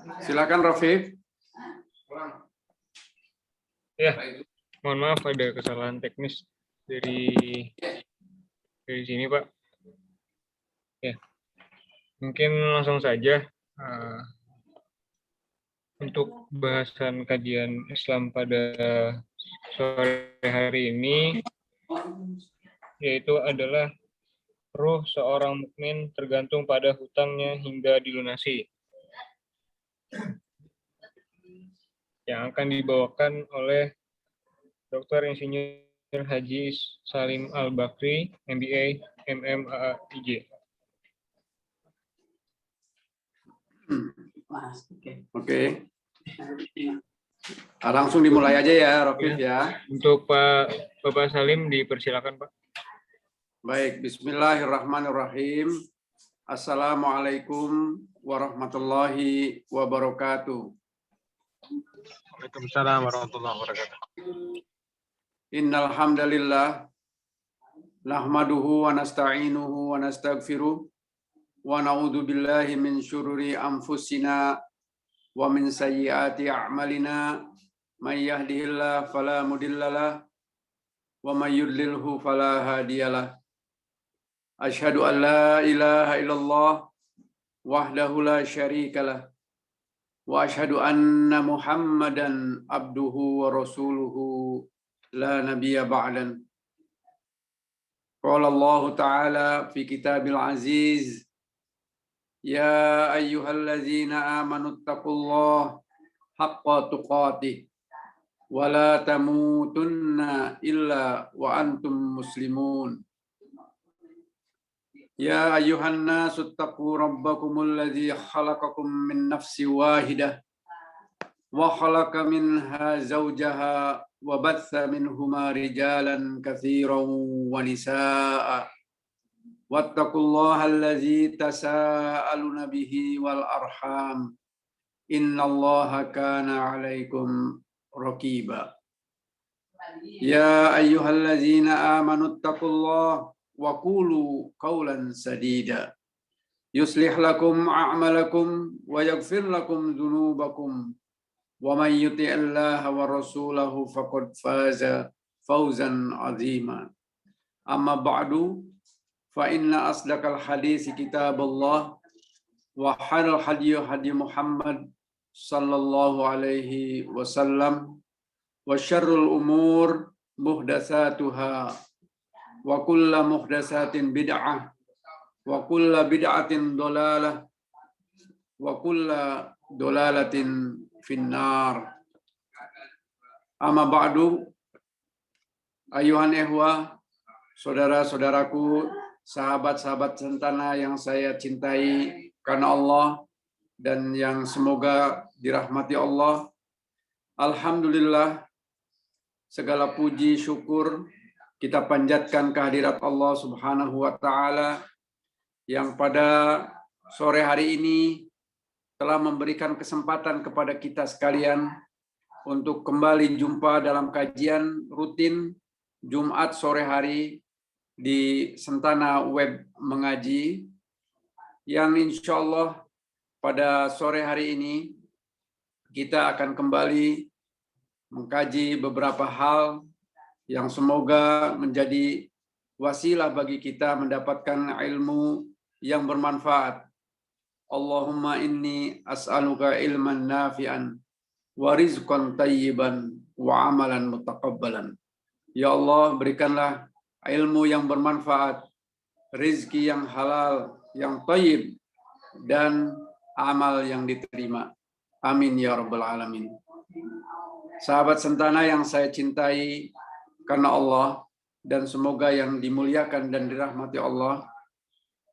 Silakan Rafiq. Ya, mohon maaf ada kesalahan teknis dari sini, Pak. Ya, mungkin langsung saja untuk bahasan kajian Islam pada sore hari ini, yaitu adalah ruh seorang mukmin tergantung pada hutangnya hingga dilunasi. Yang akan dibawakan oleh Dr. Insinyur Haji Salim Al-Bakri, MBA, MM, AAIJ. Oke. Langsung dimulai aja ya, Rafiq ya. Untuk Bapak Salim dipersilakan, Pak. Baik, bismillahirrahmanirrahim. Assalamualaikum warahmatullahi wabarakatuh. Waalaikumsalam warahmatullahi wabarakatuh. Innal hamdalillah nahmaduhu wa nasta'inuhu wa nastaghfiruh wa na'udzu billahi min syururi anfusina wa min sayyiati a'malina may yahdihillahu fala mudhillalah wa may yudlilhu fala hadiyalah. Asyhadu an la ilaha illallah wahdahu la syarikalah wa asyhadu anna Muhammadan abduhu wa rasuluhu la nabiyya ba'dan. Qala Allah Ta'ala fi kitabil aziz, ya ayyuhallazina amanu taqullaha haqqa tuqatih wa la tamutunna illa wa antum muslimun. Ya ayyuhan nasu taqu rabbakumul ladzi khalaqakum min nafsin wahidah wa khalaqa minha zawjaha wa batha minhuma rijalan katsiran wa nisaa'a wattaqullaha allazi tasaaluna bihi wal arham innallaha kana 'alaikum raqiba. Ya ayyuhallazina amanu taqullaha wa qulu qawlan sadida yuslih lakum a'malakum wa yaghfir lakum dhunubakum wa may yuti'illaha wa rasulahu faqad faza fawzan 'azima. Amma ba'du fa inna asdaqal hadits kitabullah wa khairul hadi Muhammad sallallahu alaihi wasallam wa syarrul umur muhdatsatuha wa kullu muhdatsatin bid'ah wa kullu bid'atin dhalalah wa kullu dhalalatin finnar. Amma ba'du, ayuhan ikhwah, saudara-saudaraku, sahabat-sahabat sentana yang saya cintai karena Allah dan yang semoga dirahmati Allah. Alhamdulillah, segala puji syukur kita panjatkan kehadirat Allah Subhanahu wa taala yang pada sore hari ini telah memberikan kesempatan kepada kita sekalian untuk kembali jumpa dalam kajian rutin Jumat sore hari di Sentana Web Mengaji, yang insya Allah pada sore hari ini kita akan kembali mengkaji beberapa hal yang semoga menjadi wasilah bagi kita mendapatkan ilmu yang bermanfaat. Allahumma inni as'aluka ilman nafi'an wa rizqan tayyiban wa amalan mutaqabbalan. Ya Allah, berikanlah ilmu yang bermanfaat, rizki yang halal, yang thayyib, dan amal yang diterima. Amin ya rabbal alamin. Sahabat sentana yang saya cintai karena Allah dan semoga yang dimuliakan dan dirahmati Allah,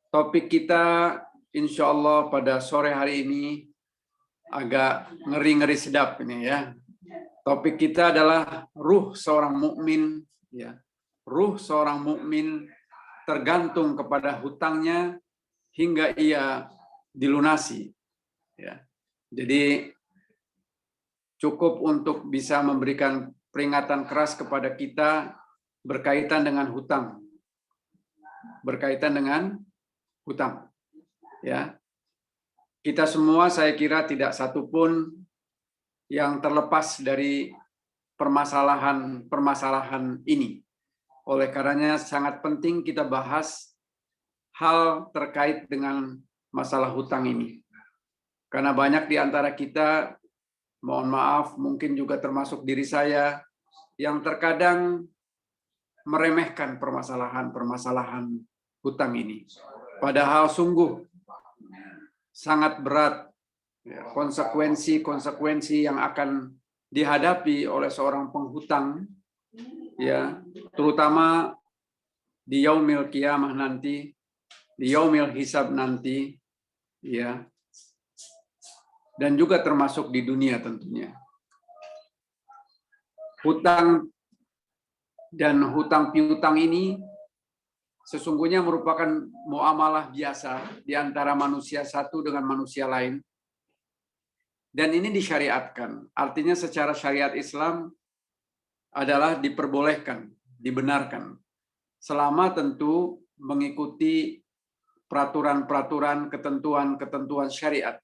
topik kita insya Allah pada sore hari ini agak ngeri-ngeri sedap ini ya. Topik kita adalah ruh seorang mukmin ya. Ruh seorang mukmin tergantung kepada hutangnya hingga ia dilunasi ya. Jadi cukup untuk bisa memberikan peringatan keras kepada kita berkaitan dengan hutang. Berkaitan dengan hutang. Ya. Kita semua saya kira tidak satupun yang terlepas dari permasalahan ini. Oleh karenanya sangat penting kita bahas hal terkait dengan masalah hutang ini. Karena banyak di antara kita, mohon maaf, mungkin juga termasuk diri saya, yang terkadang meremehkan permasalahan hutang ini. Padahal sungguh sangat berat konsekuensi yang akan dihadapi oleh seorang penghutang, ya, terutama di yaumil qiyamah nanti, di yaumil hisab nanti, ya, dan juga termasuk di dunia tentunya. Hutang dan hutang piutang ini sesungguhnya merupakan muamalah biasa di antara manusia satu dengan manusia lain. Dan ini disyariatkan. Artinya secara syariat Islam adalah diperbolehkan, dibenarkan. Selama tentu mengikuti peraturan-peraturan, ketentuan-ketentuan syariat.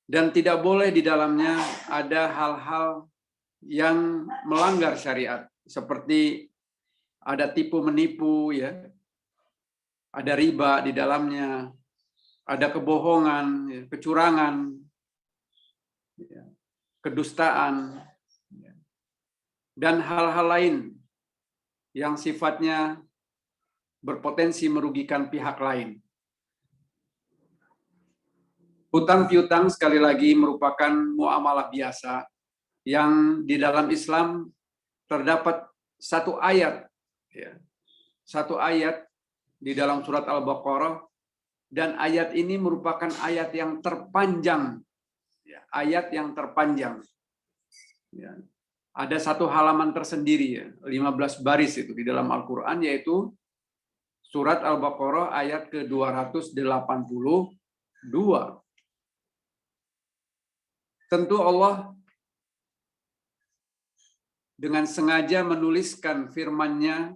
Dan tidak boleh di dalamnya ada hal-hal yang melanggar syariat. Seperti ada tipu menipu, ya, ada riba di dalamnya, ada kebohongan, kecurangan, kedustaan, dan hal-hal lain yang sifatnya berpotensi merugikan pihak lain. Hutang piutang sekali lagi merupakan muamalah biasa yang di dalam Islam terdapat satu ayat, ya, satu ayat di dalam surat Al-Baqarah, dan ayat ini merupakan ayat yang terpanjang, ya, ayat yang terpanjang. Ya. Ada satu halaman tersendiri, ya, 15 baris itu di dalam Al-Quran, yaitu surat Al-Baqarah ayat ke-282. Tentu Allah dengan sengaja menuliskan firman-Nya,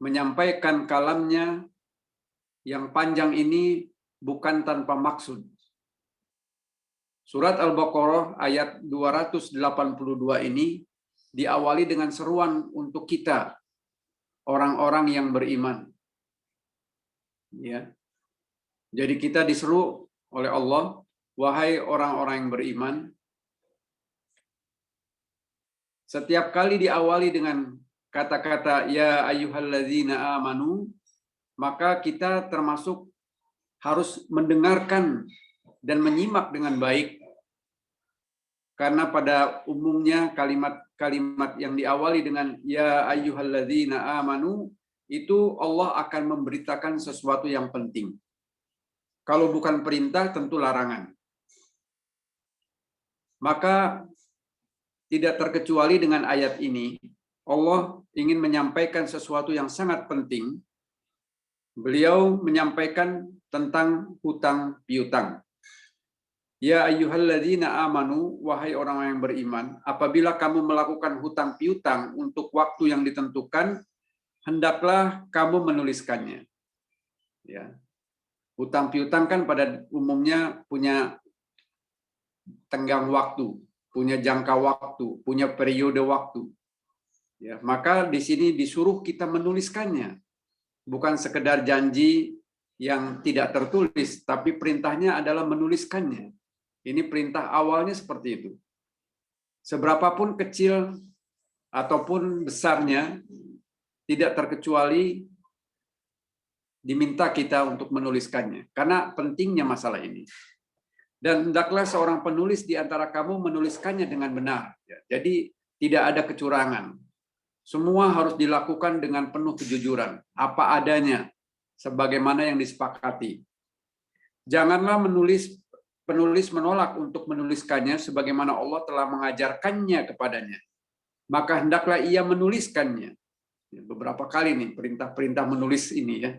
menyampaikan kalamnya yang panjang ini bukan tanpa maksud. Surat Al-Baqarah ayat 282 ini diawali dengan seruan untuk kita, orang-orang yang beriman. Ya. Jadi kita diseru oleh Allah, wahai orang-orang yang beriman. Setiap kali diawali dengan kata-kata ya ayyuhalladzina amanu, maka kita termasuk harus mendengarkan dan menyimak dengan baik. Karena pada umumnya kalimat-kalimat yang diawali dengan ya ayyuhalladzina amanu itu Allah akan memberitakan sesuatu yang penting. Kalau bukan perintah tentu larangan. Maka tidak terkecuali dengan ayat ini, Allah ingin menyampaikan sesuatu yang sangat penting. Beliau menyampaikan tentang hutang piutang. Ya ayyuhalladzina amanu, wahai orang yang beriman, apabila kamu melakukan hutang piutang untuk waktu yang ditentukan, hendaklah kamu menuliskannya. Ya. Hutang piutang kan pada umumnya punya tenggang waktu, punya jangka waktu, punya periode waktu. Ya, maka di sini disuruh kita menuliskannya. Bukan sekedar janji yang tidak tertulis, tapi perintahnya adalah menuliskannya. Ini perintah awalnya seperti itu. Seberapapun kecil ataupun besarnya, tidak terkecuali diminta kita untuk menuliskannya. Karena pentingnya masalah ini. Dan hendaklah seorang penulis di antara kamu menuliskannya dengan benar. Jadi tidak ada kecurangan. Semua harus dilakukan dengan penuh kejujuran. Apa adanya, sebagaimana yang disepakati. Janganlah penulis menolak untuk menuliskannya sebagaimana Allah telah mengajarkannya kepadanya. Maka hendaklah ia menuliskannya. Beberapa kali nih perintah-perintah menulis ini, ya.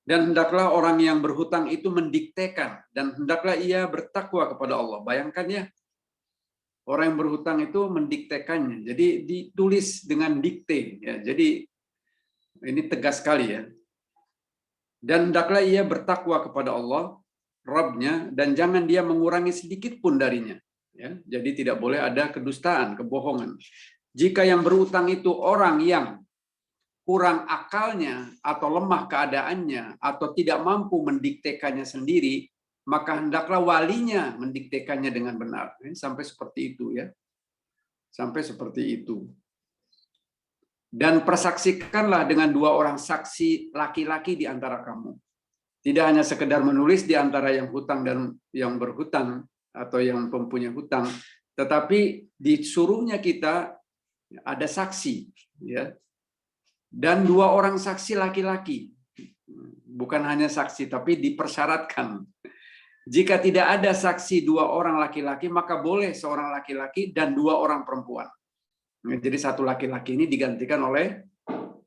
Dan hendaklah orang yang berhutang itu mendiktekan, dan hendaklah ia bertakwa kepada Allah. Bayangkan ya, orang yang berhutang itu mendiktekannya. Jadi ditulis dengan dikte, ya. Jadi ini tegas sekali, ya. Dan hendaklah ia bertakwa kepada Allah, Rabb-nya, dan jangan dia mengurangi sedikit pun darinya. Ya, jadi tidak boleh ada kedustaan, kebohongan. Jika yang berutang itu orang yang kurang akalnya atau lemah keadaannya atau tidak mampu mendiktekannya sendiri, maka hendaklah walinya mendiktekannya dengan benar. Sampai seperti itu ya. Sampai seperti itu. Dan persaksikanlah dengan 2 orang saksi laki-laki di antara kamu. Tidak hanya sekedar menulis di antara yang hutang dan yang berhutang atau yang mempunyai hutang, tetapi disuruhnya kita ada saksi, ya. Dan 2 orang saksi laki-laki. Bukan hanya saksi, tapi dipersyaratkan. Jika tidak ada saksi 2 orang laki-laki, maka boleh seorang laki-laki dan 2 orang perempuan. Jadi 1 laki-laki ini digantikan oleh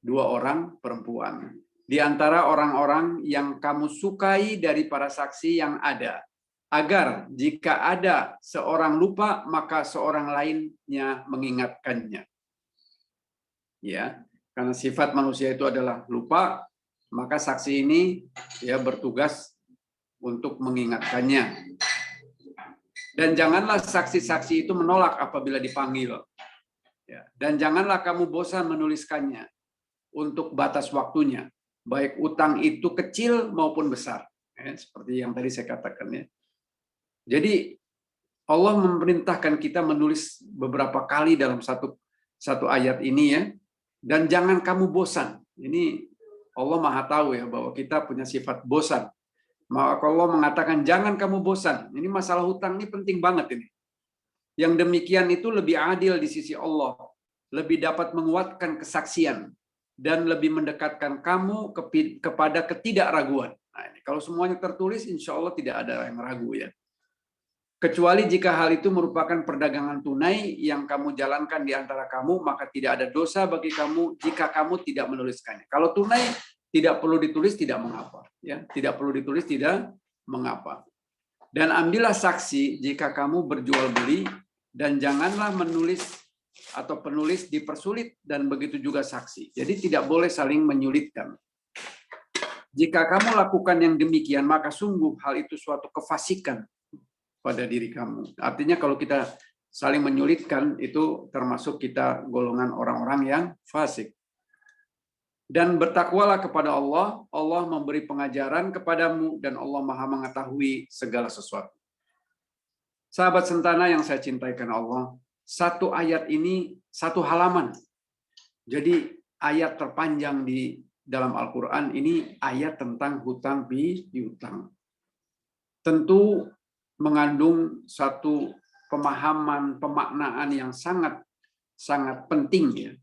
2 orang perempuan. Di antara orang-orang yang kamu sukai dari para saksi yang ada. Agar jika ada seorang lupa, maka seorang lainnya mengingatkannya. Ya, karena sifat manusia itu adalah lupa, maka saksi ini ya bertugas untuk mengingatkannya. Dan janganlah saksi-saksi itu menolak apabila dipanggil. Ya, dan janganlah kamu bosan menuliskannya untuk batas waktunya, baik utang itu kecil maupun besar. Ya, seperti yang tadi saya katakan ya. Jadi Allah memerintahkan kita menulis beberapa kali dalam satu ayat ini ya. Dan jangan kamu bosan. Ini Allah Maha tahu ya bahwa kita punya sifat bosan. Maka Allah mengatakan jangan kamu bosan. Ini masalah hutang ini penting banget ini. Yang demikian itu lebih adil di sisi Allah, lebih dapat menguatkan kesaksian dan lebih mendekatkan kamu kepada ketidakraguan. Nah, ini kalau semuanya tertulis, insya Allah tidak ada yang ragu ya. Kecuali jika hal itu merupakan perdagangan tunai yang kamu jalankan di antara kamu, maka tidak ada dosa bagi kamu jika kamu tidak menuliskannya. Kalau tunai tidak perlu ditulis, tidak mengapa. Ya, tidak perlu ditulis, tidak mengapa. Dan ambillah saksi jika kamu berjual beli, dan janganlah menulis atau penulis dipersulit, dan begitu juga saksi. Jadi tidak boleh saling menyulitkan. Jika kamu lakukan yang demikian, maka sungguh hal itu suatu kefasikan pada diri kamu. Artinya kalau kita saling menyulitkan, itu termasuk kita golongan orang-orang yang fasik. Dan bertakwalah kepada Allah, Allah memberi pengajaran kepadamu, dan Allah Maha mengetahui segala sesuatu. Sahabat Sentana yang saya cintai karena Allah, satu ayat ini satu halaman. Jadi ayat terpanjang di dalam Al-Quran ini ayat tentang hutang piutang. Tentu mengandung satu pemahaman, pemaknaan yang sangat penting ya.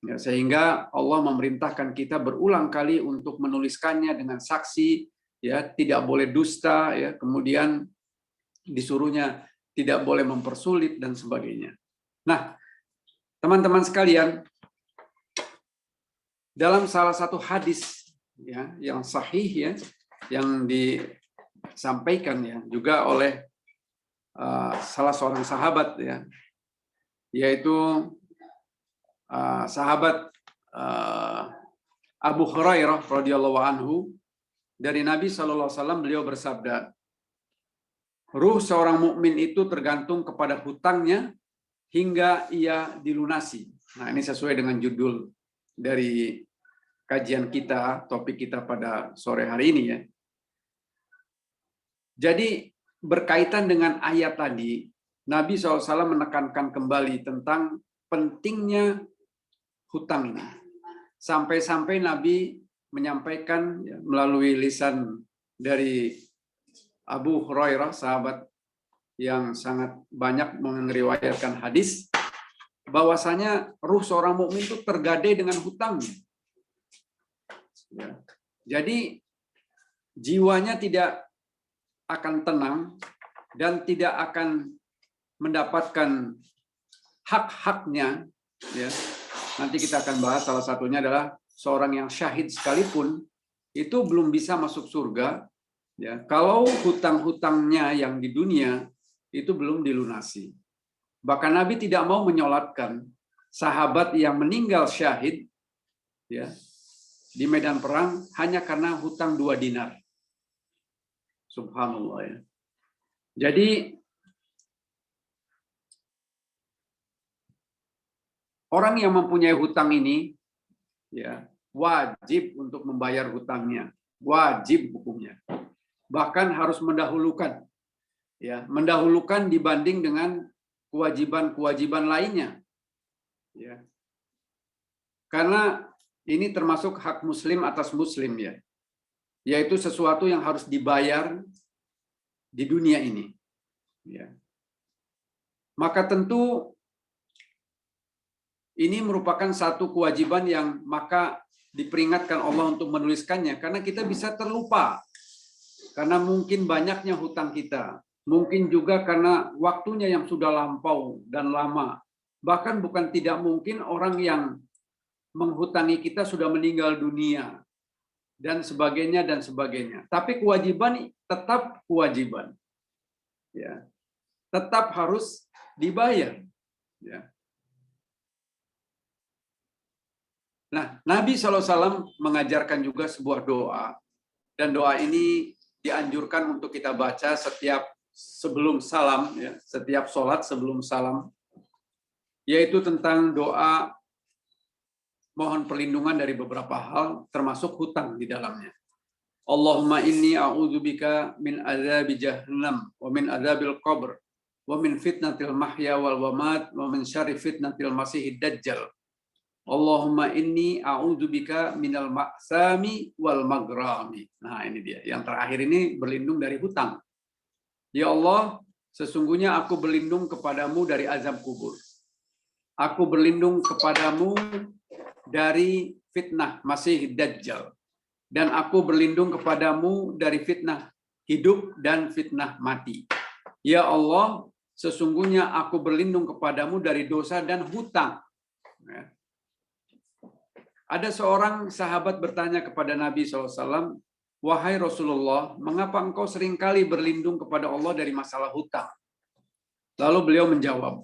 Ya, sehingga Allah memerintahkan kita berulang kali untuk menuliskannya dengan saksi, ya, tidak boleh dusta, ya, kemudian disuruhnya tidak boleh mempersulit dan sebagainya. Nah, teman-teman sekalian, dalam salah satu hadis ya yang sahih ya, yang disampaikan ya juga oleh salah seorang sahabat ya, yaitu sahabat Abu Hurairah radhiyallahu anhu, dari Nabi SAW beliau bersabda, ruh seorang mukmin itu tergantung kepada hutangnya hingga ia dilunasi. Nah, ini sesuai dengan judul dari kajian kita, topik kita pada sore hari ini ya. Jadi berkaitan dengan ayat tadi, Nabi SAW menekankan kembali tentang pentingnya hutang ini. Sampai-sampai Nabi menyampaikan ya, melalui lisan dari Abu Hurairah, sahabat yang sangat banyak meriwayatkan hadis, bahwasanya ruh seorang mukmin itu tergadai dengan hutangnya. Ya. Jadi jiwanya tidak akan tenang dan tidak akan mendapatkan hak-haknya. Ya. Nanti kita akan bahas, salah satunya adalah seorang yang syahid sekalipun itu belum bisa masuk surga. Ya, kalau hutang-hutangnya yang di dunia itu belum dilunasi. Bahkan Nabi tidak mau menyolatkan sahabat yang meninggal syahid, ya, di medan perang hanya karena hutang 2 dinar. Subhanallah ya. Jadi orang yang mempunyai hutang ini ya wajib untuk membayar hutangnya, wajib hukumnya. Bahkan harus mendahulukan dibanding dengan kewajiban-kewajiban lainnya. Ya. Karena ini termasuk hak muslim atas muslim ya. Yaitu sesuatu yang harus dibayar di dunia ini. Ya. Maka tentu ini merupakan satu kewajiban yang maka diperingatkan Allah untuk menuliskannya karena kita bisa terlupa. Karena mungkin banyaknya hutang kita. Mungkin juga karena waktunya yang sudah lampau dan lama. Bahkan bukan tidak mungkin orang yang menghutangi kita sudah meninggal dunia. Dan sebagainya dan sebagainya. Tapi kewajiban tetap kewajiban. Ya. Tetap harus dibayar. Ya. Nah, Nabi SAW mengajarkan juga sebuah doa. Dan doa ini dianjurkan untuk kita baca setiap sebelum salam, ya, setiap sholat sebelum salam. Yaitu tentang doa mohon perlindungan dari beberapa hal, termasuk hutang di dalamnya. Allahumma inni a'udzubika min adzabi jahannam, wa min adzabil qabr, wa min fitnatil mahya wal mamat, wa min syarri fitnatil masihid dajjal. Allahumma inni a'udzubika minal ma'sami wal magrami. Nah, ini dia. Yang terakhir ini berlindung dari hutang. Ya Allah, sesungguhnya aku berlindung kepadamu dari azab kubur. Aku berlindung kepadamu dari fitnah Masih Dajjal. Dan aku berlindung kepadamu dari fitnah hidup dan fitnah mati. Ya Allah, sesungguhnya aku berlindung kepadamu dari dosa dan hutang. Ya. Ada seorang sahabat bertanya kepada Nabi SAW, wahai Rasulullah, mengapa engkau seringkali berlindung kepada Allah dari masalah hutang? Lalu beliau menjawab,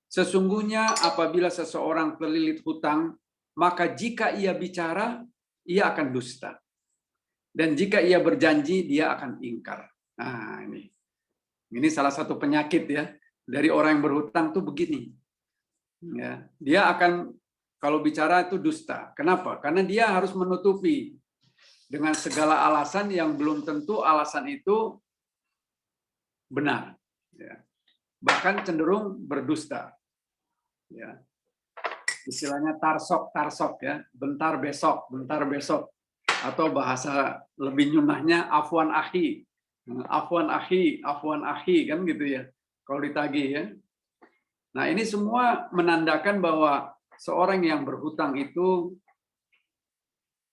sesungguhnya apabila seseorang terlilit hutang, maka jika ia bicara, ia akan dusta. Dan jika ia berjanji, dia akan ingkar. Nah, ini salah satu penyakit ya dari orang yang berhutang tuh begini. Ya, dia akan kalau bicara itu dusta. Kenapa? Karena dia harus menutupi dengan segala alasan yang belum tentu alasan itu benar. Ya. Bahkan cenderung berdusta. Ya. Istilahnya tarsok ya, bentar besok, atau bahasa lebih nyunahnya afwan akhi, kan gitu ya, kalau ditagih ya. Nah ini semua menandakan bahwa seorang yang berhutang itu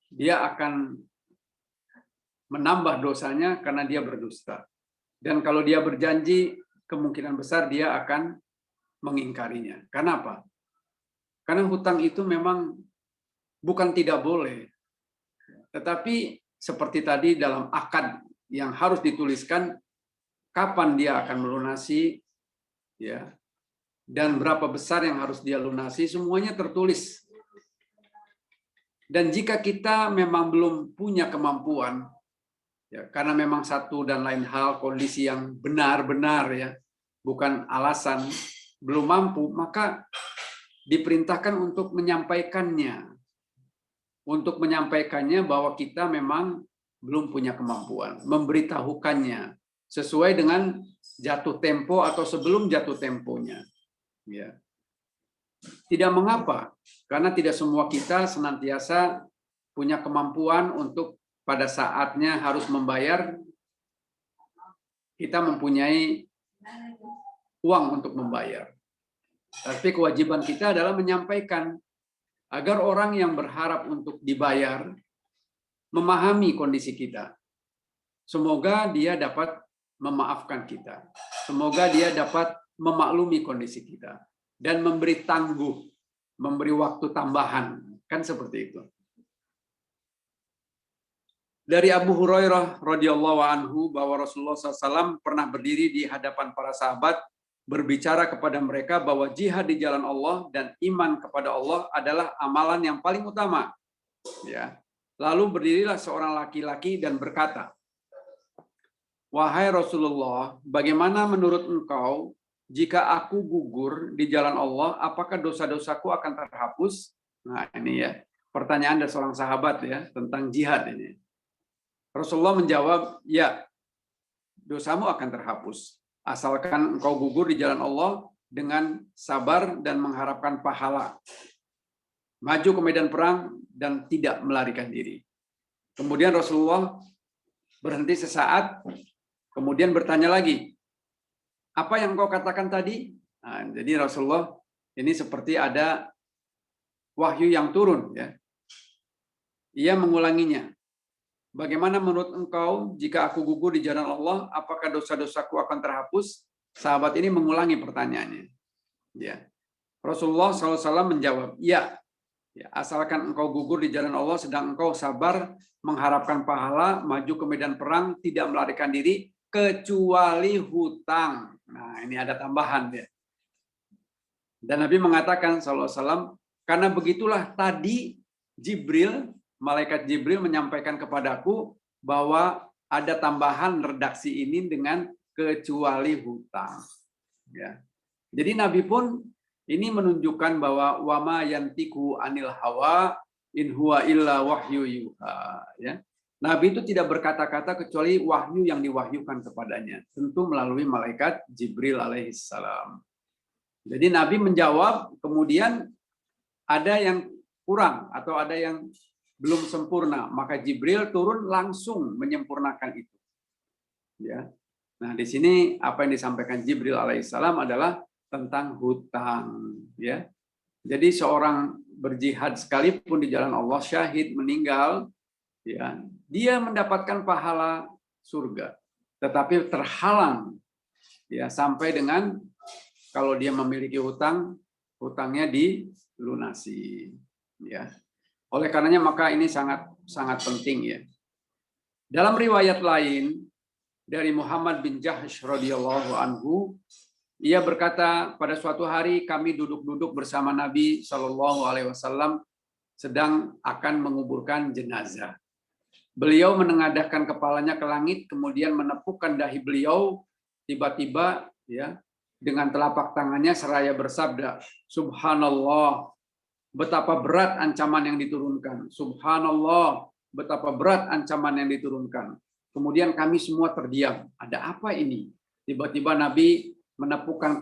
dia akan menambah dosanya karena dia berdusta, dan kalau dia berjanji kemungkinan besar dia akan mengingkarinya. Kenapa? Karena hutang itu memang bukan tidak boleh, tetapi seperti tadi dalam akad yang harus dituliskan kapan dia akan melunasi, ya, dan berapa besar yang harus dia lunasi, semuanya tertulis. Dan jika kita memang belum punya kemampuan, ya, karena memang satu dan lain hal kondisi yang benar-benar ya, bukan alasan belum mampu, maka diperintahkan untuk menyampaikannya. Untuk menyampaikannya bahwa kita memang belum punya kemampuan. Memberitahukannya sesuai dengan jatuh tempo atau sebelum jatuh temponya. Ya. Tidak mengapa, karena tidak semua kita senantiasa punya kemampuan untuk pada saatnya harus membayar. Kita mempunyai uang untuk membayar. Tapi kewajiban kita adalah menyampaikan agar orang yang berharap untuk dibayar memahami kondisi kita. Semoga dia dapat memaafkan kita. Semoga dia dapat memaklumi kondisi kita dan memberi tangguh, memberi waktu tambahan, kan seperti itu. Dari Abu Hurairah radhiyallahu anhu bahwa Rasulullah SAW pernah berdiri di hadapan para sahabat berbicara kepada mereka bahwa jihad di jalan Allah dan iman kepada Allah adalah amalan yang paling utama. Ya. Lalu berdirilah seorang laki-laki dan berkata, "Wahai Rasulullah, bagaimana menurut engkau jika aku gugur di jalan Allah, apakah dosa-dosaku akan terhapus?" Nah, ini ya, pertanyaan dari seorang sahabat ya tentang jihad ini. Rasulullah menjawab, "Ya, dosamu akan terhapus asalkan engkau gugur di jalan Allah dengan sabar dan mengharapkan pahala, maju ke medan perang dan tidak melarikan diri." Kemudian Rasulullah berhenti sesaat, kemudian bertanya lagi, "Apa yang engkau katakan tadi?" Nah, jadi Rasulullah ini seperti ada wahyu yang turun ya. Ia mengulanginya. "Bagaimana menurut engkau jika aku gugur di jalan Allah, apakah dosa-dosaku akan terhapus?" Sahabat ini mengulangi pertanyaannya. Ya. Rasulullah SAW menjawab, "Ya, ya, asalkan engkau gugur di jalan Allah sedang engkau sabar mengharapkan pahala, maju ke medan perang, tidak melarikan diri, kecuali hutang." Nah, ini ada tambahan ya. Dan Nabi mengatakan SAW, "Karena begitulah tadi Jibril, malaikat Jibril menyampaikan kepadaku bahwa ada tambahan redaksi ini dengan kecuali hutang." Ya. Jadi Nabi pun ini menunjukkan bahwa wama yantiku anil hawa in huwa illa wahyu yuha. Ya. Nabi itu tidak berkata-kata kecuali wahyu yang diwahyukan kepadanya, tentu melalui malaikat Jibril alaihissalam. Jadi Nabi menjawab, kemudian ada yang kurang atau ada yang belum sempurna, maka Jibril turun langsung menyempurnakan itu. Ya. Nah, di sini apa yang disampaikan Jibril alaihissalam adalah tentang hutang, ya. Jadi seorang berjihad sekalipun di jalan Allah, syahid, meninggal, ya, dia mendapatkan pahala surga, tetapi terhalang ya sampai dengan kalau dia memiliki hutang, hutangnya dilunasi, ya. Oleh karenanya maka ini sangat sangat penting ya. Dalam riwayat lain dari Muhammad bin Jahsh radhiyallahu anhu, ia berkata, "Pada suatu hari kami duduk-duduk bersama Nabi Shallallahu alaihi wasallam sedang akan menguburkan jenazah. Beliau menengadahkan kepalanya ke langit, kemudian menepukkan dahi beliau, tiba-tiba ya dengan telapak tangannya seraya bersabda, 'Subhanallah, betapa berat ancaman yang diturunkan. Subhanallah, betapa berat ancaman yang diturunkan.' Kemudian kami semua terdiam. Ada apa ini? Tiba-tiba Nabi menepukkan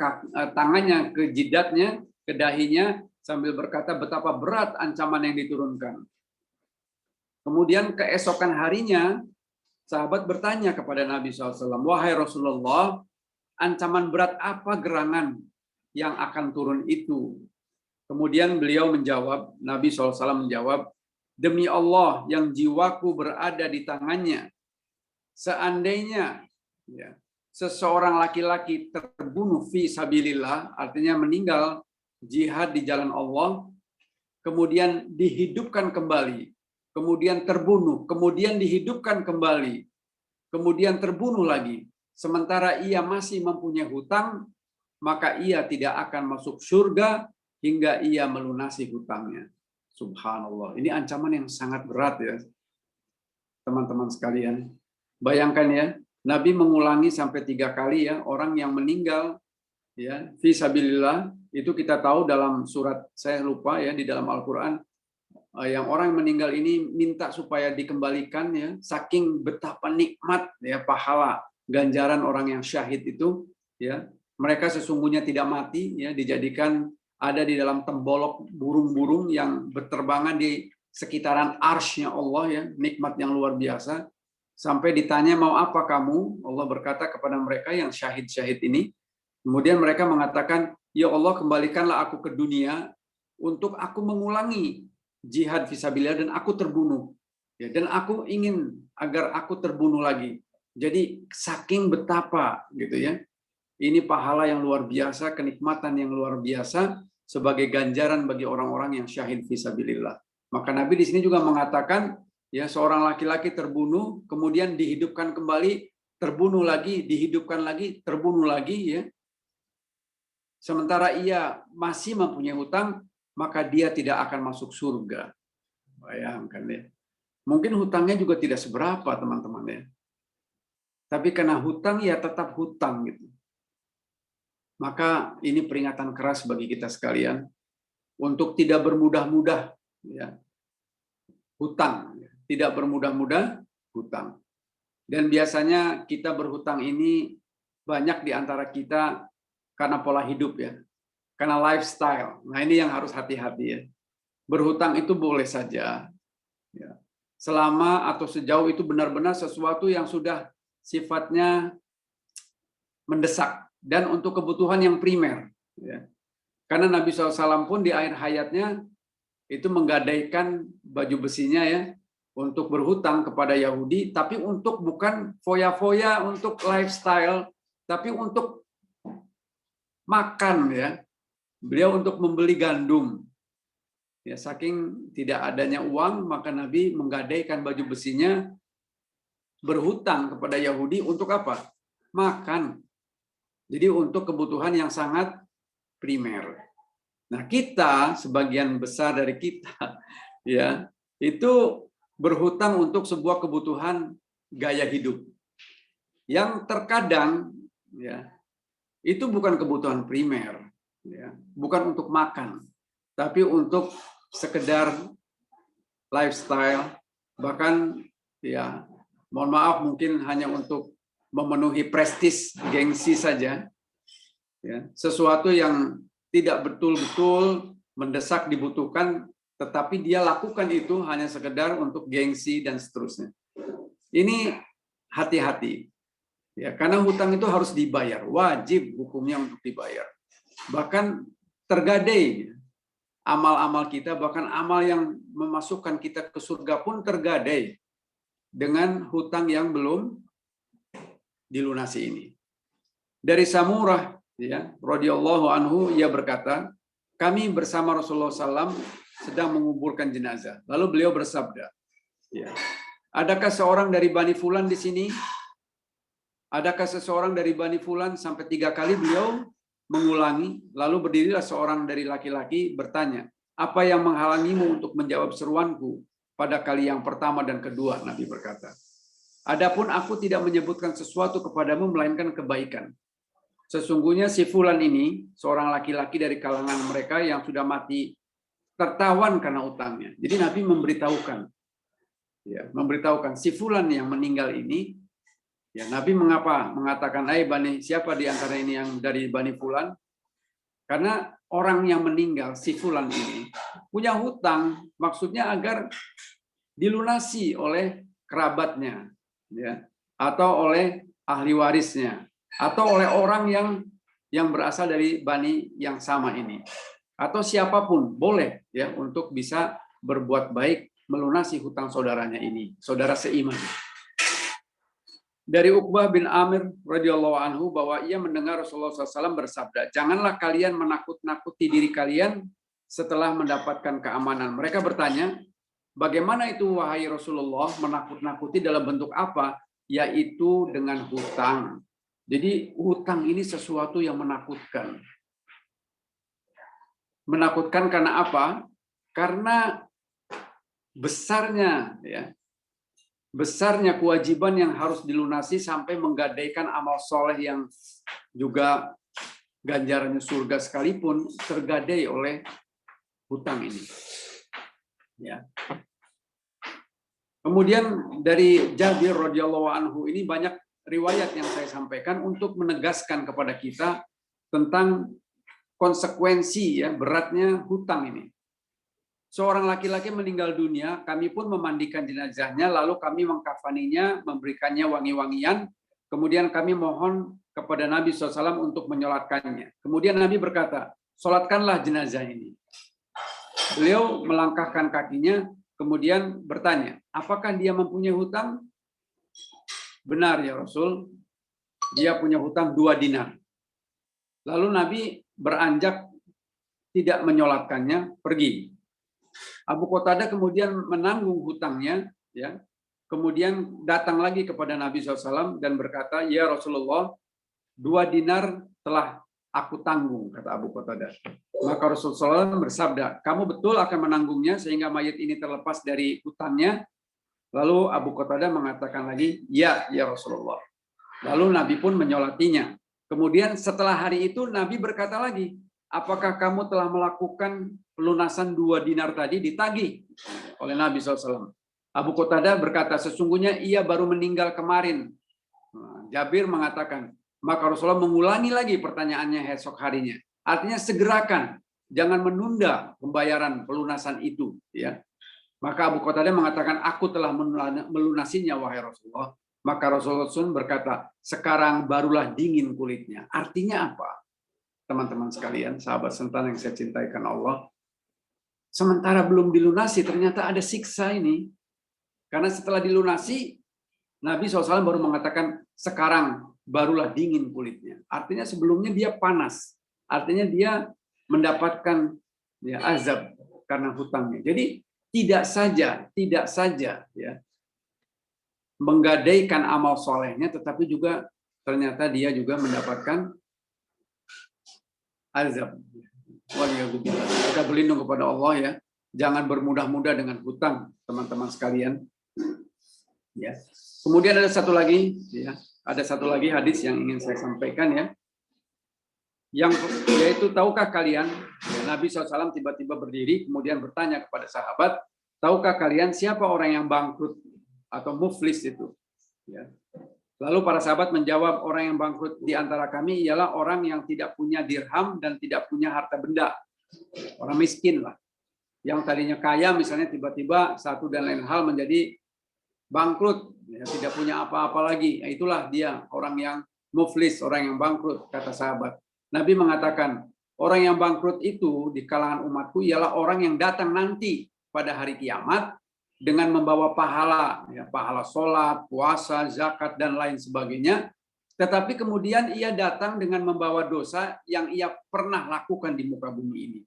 tangannya ke jidatnya, ke dahinya, sambil berkata betapa berat ancaman yang diturunkan. Kemudian keesokan harinya, sahabat bertanya kepada Nabi SAW, "Wahai Rasulullah, ancaman berat apa gerangan yang akan turun itu?" Kemudian beliau menjawab, Nabi SAW menjawab, "Demi Allah yang jiwaku berada di tangannya, seandainya ya, seseorang laki-laki terbunuh fi sabilillah, artinya meninggal jihad di jalan Allah, kemudian dihidupkan kembali, kemudian terbunuh, kemudian dihidupkan kembali, kemudian terbunuh lagi, sementara ia masih mempunyai hutang, maka ia tidak akan masuk surga hingga ia melunasi hutangnya." Subhanallah. Ini ancaman yang sangat berat ya, teman-teman sekalian. Bayangkan ya, Nabi mengulangi sampai 3 kali ya, orang yang meninggal ya fisabilillah, itu kita tahu dalam surat, saya lupa ya, di dalam Al-Qur'an, yang orang yang meninggal ini minta supaya dikembalikan ya, saking betapa nikmat ya pahala ganjaran orang yang syahid itu ya. Mereka sesungguhnya tidak mati ya, dijadikan ada di dalam tembolok burung-burung yang berterbangan di sekitaran arsy-Nya Allah ya, nikmat yang luar biasa. Sampai ditanya, "Mau apa kamu?" Allah berkata kepada mereka yang syahid-syahid ini. Kemudian mereka mengatakan, "Ya Allah, kembalikanlah aku ke dunia untuk aku mengulangi jihad fisabilillah dan aku terbunuh. Ya, dan aku ingin agar aku terbunuh lagi." Jadi saking betapa gitu ya. Ini pahala yang luar biasa, kenikmatan yang luar biasa sebagai ganjaran bagi orang-orang yang syahid fisabilillah. Maka Nabi di sini juga mengatakan, ya, seorang laki-laki terbunuh, kemudian dihidupkan kembali, terbunuh lagi, dihidupkan lagi, terbunuh lagi ya. Sementara ia masih mempunyai hutang, maka dia tidak akan masuk surga. Bayangkan ya. Mungkin hutangnya juga tidak seberapa, teman-teman ya. Tapi karena hutang ya tetap hutang gitu. Maka ini peringatan keras bagi kita sekalian untuk tidak bermudah-mudah ya. Hutang, tidak bermudah-mudah hutang. Dan biasanya kita berhutang ini banyak di antara kita karena pola hidup ya. Karena lifestyle. Nah, ini yang harus hati-hati ya. Berhutang itu boleh saja ya. Selama atau sejauh itu benar-benar sesuatu yang sudah sifatnya mendesak dan untuk kebutuhan yang primer ya. Karena Nabi SAW pun di akhir hayatnya itu menggadaikan baju besinya ya untuk berhutang kepada Yahudi, tapi untuk bukan foya-foya untuk lifestyle, tapi untuk makan ya. Beliau untuk membeli gandum. Ya, saking tidak adanya uang, maka Nabi menggadaikan baju besinya berhutang kepada Yahudi untuk apa? Makan. Jadi untuk kebutuhan yang sangat primer. Nah, kita sebagian besar dari kita ya, itu berhutang untuk sebuah kebutuhan gaya hidup. Yang terkadang ya, itu bukan kebutuhan primer ya, bukan untuk makan, tapi untuk sekedar lifestyle, bahkan ya, mohon maaf mungkin hanya untuk memenuhi prestis, gengsi saja. Ya, sesuatu yang tidak betul-betul mendesak dibutuhkan, tetapi dia lakukan itu hanya sekedar untuk gengsi dan seterusnya. Ini hati-hati. Ya, karena hutang itu harus dibayar, wajib hukumnya untuk dibayar. Bahkan tergadai amal-amal kita, bahkan amal yang memasukkan kita ke surga pun tergadai dengan hutang yang belum dilunasi ini. Dari Samurah ya, radhiyallahu anhu, ia berkata, kami bersama Rasulullah SAW sedang menguburkan jenazah. Lalu beliau bersabda, ya, adakah seorang dari Bani Fulan di sini? Adakah seseorang dari Bani Fulan? Sampai 3 kali beliau mengulangi. Lalu berdirilah seorang dari laki-laki bertanya, apa yang menghalangimu untuk menjawab seruanku pada kali yang pertama dan kedua? Nabi berkata, adapun aku tidak menyebutkan sesuatu kepadamu melainkan kebaikan. Sesungguhnya si Fulan ini, seorang laki-laki dari kalangan mereka yang sudah mati, tertawan karena utangnya. Jadi Nabi memberitahukan, ya, memberitahukan si Fulan yang meninggal ini, ya, Nabi mengatakan, Bani, siapa di antara ini yang dari Bani Fulan? Karena orang yang meninggal, si Fulan ini, punya hutang, maksudnya agar dilunasi oleh kerabatnya, ya, atau oleh ahli warisnya, atau oleh orang yang berasal dari bani yang sama ini, atau siapapun boleh ya untuk bisa berbuat baik melunasi hutang saudaranya ini, saudara seiman. Dari Uqbah bin Amir radhiyallahu anhu bahwa ia mendengar Rasulullah SAW bersabda, janganlah kalian menakut-nakuti diri kalian setelah mendapatkan keamanan. Mereka bertanya, bagaimana itu wahai Rasulullah, menakut-nakuti dalam bentuk apa? Yaitu dengan hutang. Jadi hutang ini sesuatu yang menakutkan. Menakutkan karena apa? Karena besarnya ya. Besarnya kewajiban yang harus dilunasi sampai menggadaikan amal soleh yang juga ganjarannya surga sekalipun tergadai oleh hutang ini. Ya. Kemudian dari Jabir radhiyallahu anhu ini banyak riwayat yang saya sampaikan untuk menegaskan kepada kita tentang konsekuensi ya beratnya hutang ini. Seorang laki-laki meninggal dunia, kami pun memandikan jenazahnya, lalu kami mengkafaninya, memberikannya wangi-wangian, kemudian kami mohon kepada Nabi SAW untuk menyolatkannya. Kemudian Nabi berkata, solatkanlah jenazah ini. Beliau melangkahkan kakinya, kemudian bertanya, apakah dia mempunyai hutang? Benar ya Rasul, dia punya hutang 2 dinar. Lalu Nabi beranjak tidak menyolatkannya, pergi. Abu Qatadah kemudian menanggung hutangnya, ya. Kemudian datang lagi kepada Nabi SAW dan berkata, ya Rasulullah, 2 dinar telah aku tanggung, kata Abu Qatadah. Maka Rasulullah SAW bersabda, kamu betul akan menanggungnya sehingga mayit ini terlepas dari hutangnya. Lalu Abu Qatadah mengatakan lagi, ya Rasulullah. Lalu Nabi pun menyolatinya. Kemudian setelah hari itu Nabi berkata lagi, apakah kamu telah melakukan pelunasan 2 dinar tadi? Ditagih oleh Nabi SAW. Abu Qatadah berkata, sesungguhnya ia baru meninggal kemarin. Jabir mengatakan, maka Rasulullah mengulangi lagi pertanyaannya esok harinya. Artinya segerakan, jangan menunda pembayaran pelunasan itu. Ya. Maka Abu Qatadah mengatakan, aku telah melunasinya wahai Rasulullah. Maka Rasulullah SAW berkata, sekarang barulah dingin kulitnya. Artinya apa? Teman-teman sekalian, sahabat sentan yang saya cintai karena Allah. Sementara belum dilunasi, ternyata ada siksa ini. Karena setelah dilunasi, Nabi SAW baru mengatakan, sekarang barulah dingin kulitnya. Artinya sebelumnya dia panas. Artinya dia mendapatkan azab karena hutangnya. Jadi tidak saja ya menggadaikan amal solehnya, tetapi juga ternyata dia juga mendapatkan azab. Kita berlindung kepada Allah ya. Jangan bermudah-mudah dengan hutang, teman-teman sekalian. Ya. Kemudian ada satu lagi hadis yang ingin saya sampaikan ya. Yaitu tahukah kalian, Nabi SAW tiba-tiba berdiri kemudian bertanya kepada sahabat, tahukah kalian siapa orang yang bangkrut atau muflis itu? Ya. Lalu para sahabat menjawab, orang yang bangkrut di antara kami ialah orang yang tidak punya dirham dan tidak punya harta benda. Orang miskin lah. Yang tadinya kaya misalnya tiba-tiba satu dan lain hal menjadi bangkrut, ya, tidak punya apa-apa lagi. Ya, itulah dia orang yang muflis, orang yang bangkrut, kata sahabat. Nabi mengatakan, orang yang bangkrut itu di kalangan umatku ialah orang yang datang nanti pada hari kiamat dengan membawa pahala, ya, pahala sholat, puasa, zakat, dan lain sebagainya. Tetapi kemudian ia datang dengan membawa dosa yang ia pernah lakukan di muka bumi ini.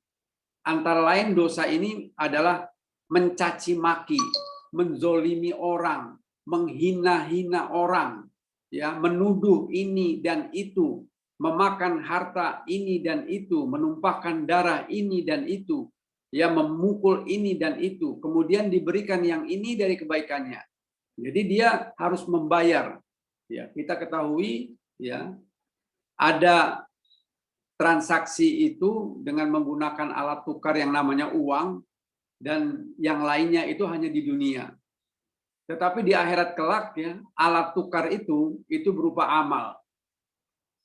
Antara lain dosa ini adalah mencaci maki, menzolimi orang, menghina-hina orang, ya, menuduh ini dan itu, memakan harta ini dan itu, menumpahkan darah ini dan itu, ya, memukul ini dan itu, kemudian diberikan yang ini dari kebaikannya. Jadi dia harus membayar. Ya, kita ketahui ya ada transaksi itu dengan menggunakan alat tukar yang namanya uang dan yang lainnya itu hanya di dunia. Tetapi di akhirat kelak ya alat tukar itu berupa amal.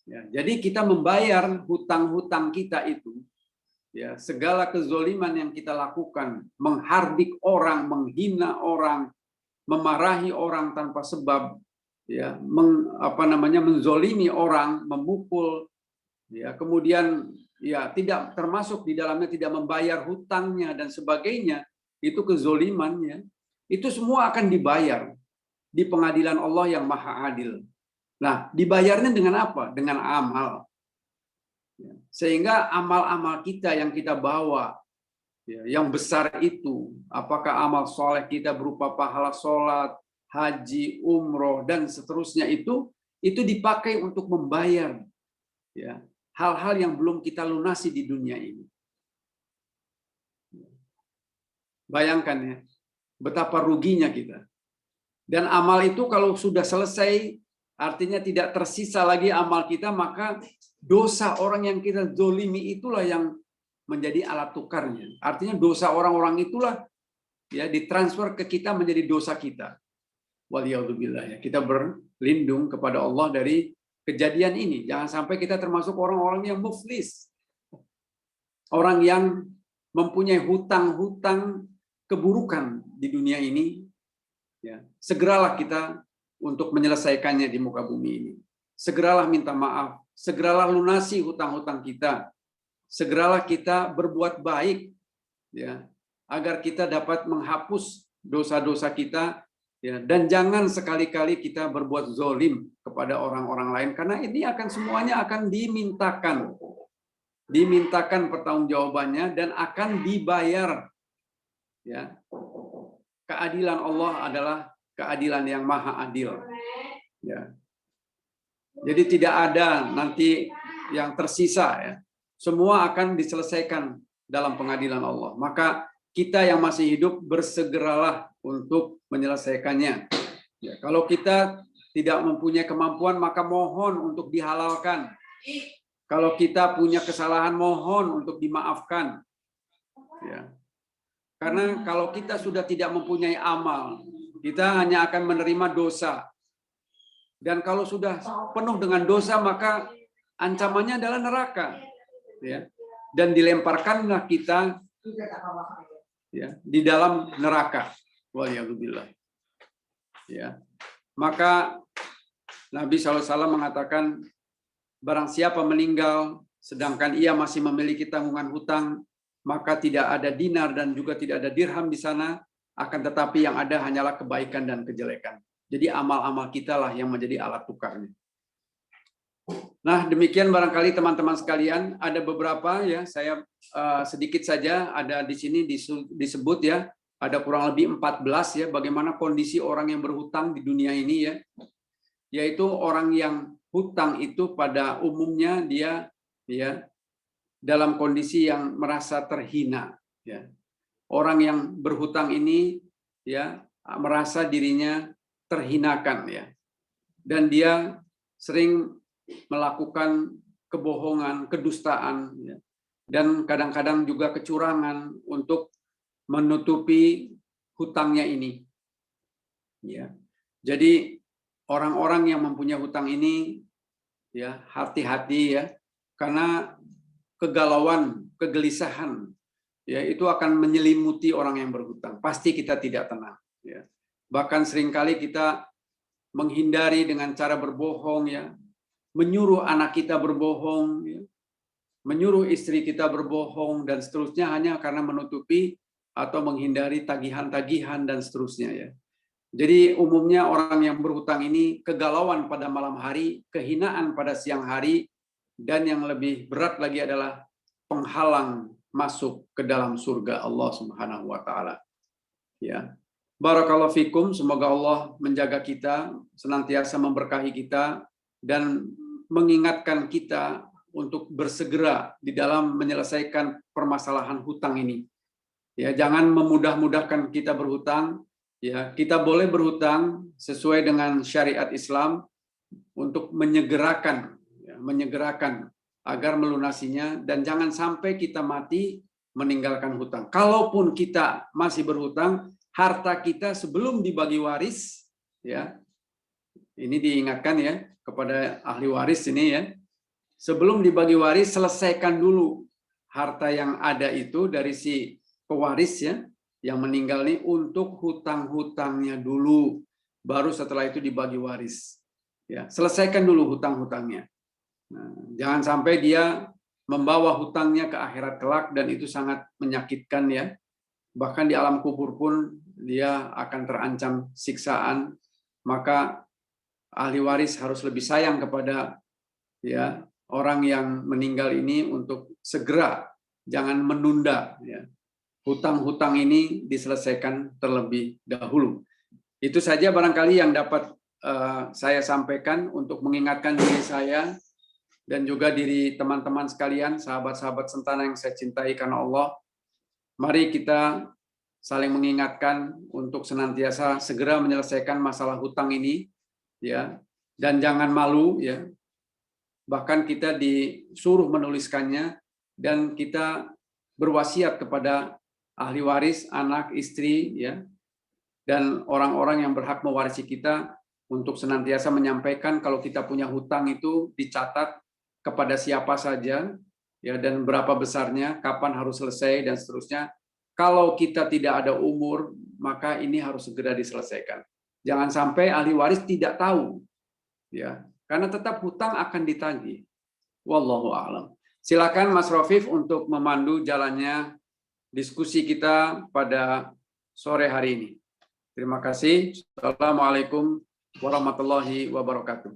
Ya, jadi kita membayar hutang-hutang kita itu. Ya, segala kezoliman yang kita lakukan, menghardik orang, menghina orang, memarahi orang tanpa sebab, ya, menzolimi orang, memukul, ya, kemudian ya tidak termasuk di dalamnya tidak membayar hutangnya dan sebagainya, itu kezolimannya, itu semua akan dibayar di pengadilan Allah yang Maha Adil. Nah, dibayarnya dengan apa? Dengan amal. Sehingga amal-amal kita yang kita bawa, ya, yang besar itu, apakah amal soleh kita berupa pahala sholat, haji, umroh, dan seterusnya itu dipakai untuk membayar ya hal-hal yang belum kita lunasi di dunia ini. Bayangkan ya, betapa ruginya kita. Dan amal itu kalau sudah selesai, artinya tidak tersisa lagi amal kita, maka dosa orang yang kita zolimi itulah yang menjadi alat tukarnya. Artinya dosa orang-orang itulah ya ditransfer ke kita menjadi dosa kita. Waliyadzubillah ya. Kita berlindung kepada Allah dari kejadian ini. Jangan sampai kita termasuk orang-orang yang muflis. Orang yang mempunyai hutang-hutang keburukan di dunia ini. Ya, segeralah kita untuk menyelesaikannya di muka bumi ini. Segeralah minta maaf, segeralah lunasi hutang-hutang kita. Segeralah kita berbuat baik ya, agar kita dapat menghapus dosa-dosa kita ya, dan jangan sekali-kali kita berbuat zolim kepada orang-orang lain karena ini akan semuanya akan dimintakan pertanggungjawabannya dan akan dibayar ya. Keadilan Allah adalah keadilan yang maha adil ya. Jadi tidak ada nanti yang tersisa ya, semua akan diselesaikan dalam pengadilan Allah. Maka kita yang masih hidup bersegeralah untuk menyelesaikannya. Ya, kalau kita tidak mempunyai kemampuan, maka mohon untuk dihalalkan. Kalau kita punya kesalahan, mohon untuk dimaafkan. Ya. Karena kalau kita sudah tidak mempunyai amal, kita hanya akan menerima dosa. Dan kalau sudah penuh dengan dosa, maka ancamannya adalah neraka. Ya. Dan dilemparkanlah kita ya, di dalam neraka. Waliyahzubillah. Ya. Maka Nabi SAW mengatakan, barang siapa meninggal sedangkan ia masih memiliki tanggungan hutang, maka tidak ada dinar dan juga tidak ada dirham di sana, akan tetapi yang ada hanyalah kebaikan dan kejelekan. Jadi amal-amal kita lah yang menjadi alat tukarnya. Nah, demikian barangkali teman-teman sekalian, ada beberapa ya, saya sedikit saja ada di sini disebut ya, ada kurang lebih 14 ya, bagaimana kondisi orang yang berhutang di dunia ini ya. Yaitu orang yang hutang itu pada umumnya dia ya dalam kondisi yang merasa terhina ya. Orang yang berhutang ini ya merasa dirinya terhinakan ya. Dan dia sering melakukan kebohongan, kedustaan ya. Dan kadang-kadang juga kecurangan untuk menutupi hutangnya ini. Ya. Jadi orang-orang yang mempunyai hutang ini ya hati-hati ya, karena kegalauan, kegelisahan ya itu akan menyelimuti orang yang berhutang. Pasti kita tidak tenang ya. Bahkan seringkali kita menghindari dengan cara berbohong ya, menyuruh anak kita berbohong ya, menyuruh istri kita berbohong dan seterusnya hanya karena menutupi atau menghindari tagihan-tagihan dan seterusnya ya. Jadi umumnya orang yang berhutang ini kegalauan pada malam hari, kehinaan pada siang hari, dan yang lebih berat lagi adalah penghalang masuk ke dalam surga Allah Subhanahu wa taala. Ya. Barakallahu fikum, semoga Allah menjaga kita, senantiasa memberkahi kita dan mengingatkan kita untuk bersegera di dalam menyelesaikan permasalahan hutang ini. Ya, jangan memudah-mudahkan kita berhutang. Ya, kita boleh berhutang sesuai dengan syariat Islam untuk menyegerakan agar melunasinya, dan jangan sampai kita mati meninggalkan hutang. Kalaupun kita masih berhutang, harta kita sebelum dibagi waris, ya, ini diingatkan ya kepada ahli waris ini ya, sebelum dibagi waris selesaikan dulu harta yang ada itu dari si pewaris ya, yang meninggal nih untuk hutang-hutangnya dulu, baru setelah itu dibagi waris. Ya, selesaikan dulu hutang-hutangnya. Nah, jangan sampai dia membawa hutangnya ke akhirat kelak dan itu sangat menyakitkan ya. Bahkan di alam kubur pun dia akan terancam siksaan. Maka ahli waris harus lebih sayang kepada ya orang yang meninggal ini untuk segera, jangan menunda ya. Hutang-hutang ini diselesaikan terlebih dahulu. Itu saja barangkali yang dapat saya sampaikan untuk mengingatkan diri saya dan juga diri teman-teman sekalian, sahabat-sahabat Sentana yang saya cintai karena Allah. Mari kita saling mengingatkan untuk senantiasa segera menyelesaikan masalah hutang ini, ya, dan jangan malu, ya. Bahkan kita disuruh menuliskannya dan kita berwasiat kepada ahli waris, anak, istri, ya, dan orang-orang yang berhak mewarisi kita untuk senantiasa menyampaikan kalau kita punya hutang itu dicatat kepada siapa saja, ya, dan berapa besarnya, kapan harus selesai dan seterusnya. Kalau kita tidak ada umur, maka ini harus segera diselesaikan. Jangan sampai ahli waris tidak tahu, ya, karena tetap hutang akan ditagih. Wallahu a'lam. Silakan Mas Rofif untuk memandu jalannya diskusi kita pada sore hari ini. Terima kasih. Assalamualaikum warahmatullahi wabarakatuh.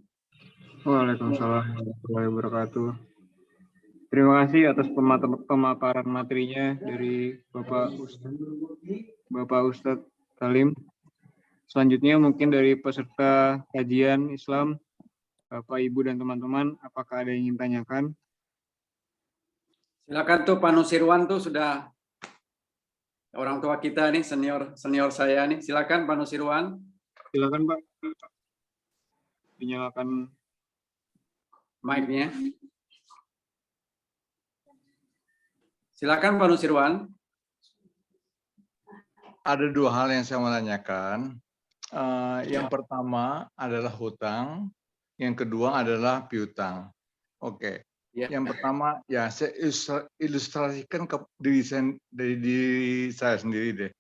Waalaikumsalam warahmatullahi wabarakatuh. Terima kasih atas pemaparan materinya dari Bapak Ustadz Salim. Selanjutnya mungkin dari peserta kajian Islam, Bapak, Ibu, dan teman-teman, apakah ada yang ingin tanyakan? Silakan tuh Pak Nusirwan tuh sudah orang tua kita nih, senior saya nih. Silakan Pak Nusirwan. Silakan Pak, dinyalakan Mic-nya. Silakan Pak Nusirwan. Ada dua hal yang saya mau tanyakan. Yang pertama adalah hutang, yang kedua adalah piutang. Oke. Ya. Yang pertama, ya saya ilustrasikan ke dari diri saya sendiri deh.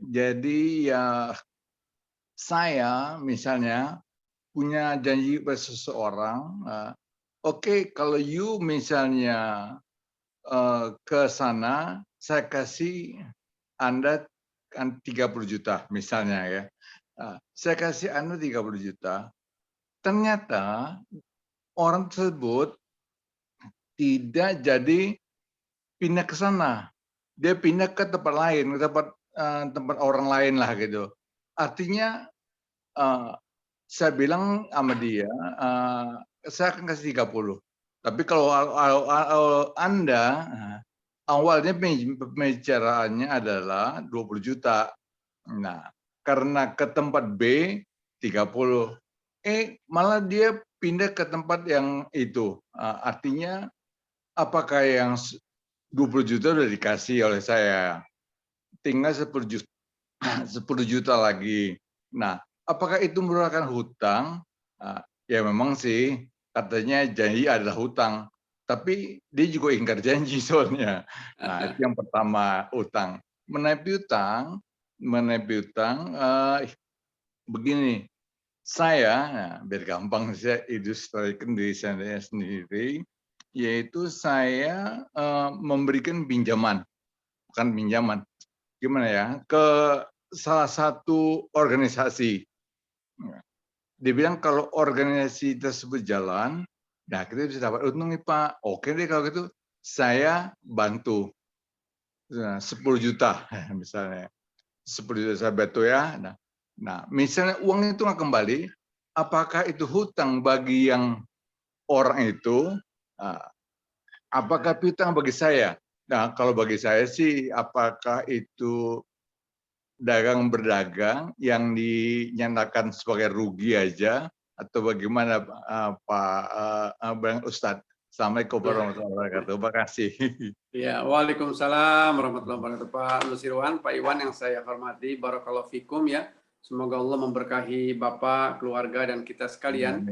Jadi ya saya misalnya punya janji pada seseorang, oke, kalau you misalnya ke sana, saya kasih Anda 30 juta misalnya ya. Saya kasih Anda 30 juta. Ternyata orang tersebut tidak jadi pindah ke sana. Dia pindah ke tempat lain, ke tempat orang lain lah gitu. Artinya saya bilang sama dia, saya akan kasih 30. Tapi kalau Anda awalnya pembicaraannya adalah 20 juta. Nah, karena ke tempat B 30. Malah dia pindah ke tempat yang itu. Artinya apakah yang 20 juta udah dikasih oleh saya? Tinggal 10 juta lagi. Nah, apakah itu merupakan hutang? Ya memang sih, katanya janji adalah hutang. Tapi dia juga ingkar janji soalnya. Nah, itu yang pertama, utang. Mengenai piutang, begini, saya, biar gampang saya ilustrasikan diri saya sendiri, yaitu saya memberikan pinjaman, bukan pinjaman, gimana ya, ke salah satu organisasi. Dia bilang kalau organisasi tersebut jalan, nah kita bisa dapat untung nih Pak. Oke deh kalau gitu, saya bantu 10 juta misalnya. 10 juta saya bantu ya. Nah, misalnya uang itu nggak kembali, apakah itu hutang bagi yang orang itu? Apakah piutang bagi saya? Nah, kalau bagi saya sih, apakah itu dagang berdagang yang dinyatakan sebagai rugi aja, atau bagaimana Pak Ustadz? Assalamualaikum warahmatullahi wabarakatuh. Terima kasih. Ya, waalaikumsalam warahmatullahi wabarakatuh. Pak Nusirwan, Pak Iwan yang saya hormati, barakallahu fikum ya. Semoga Allah memberkahi Bapak, keluarga, dan kita sekalian.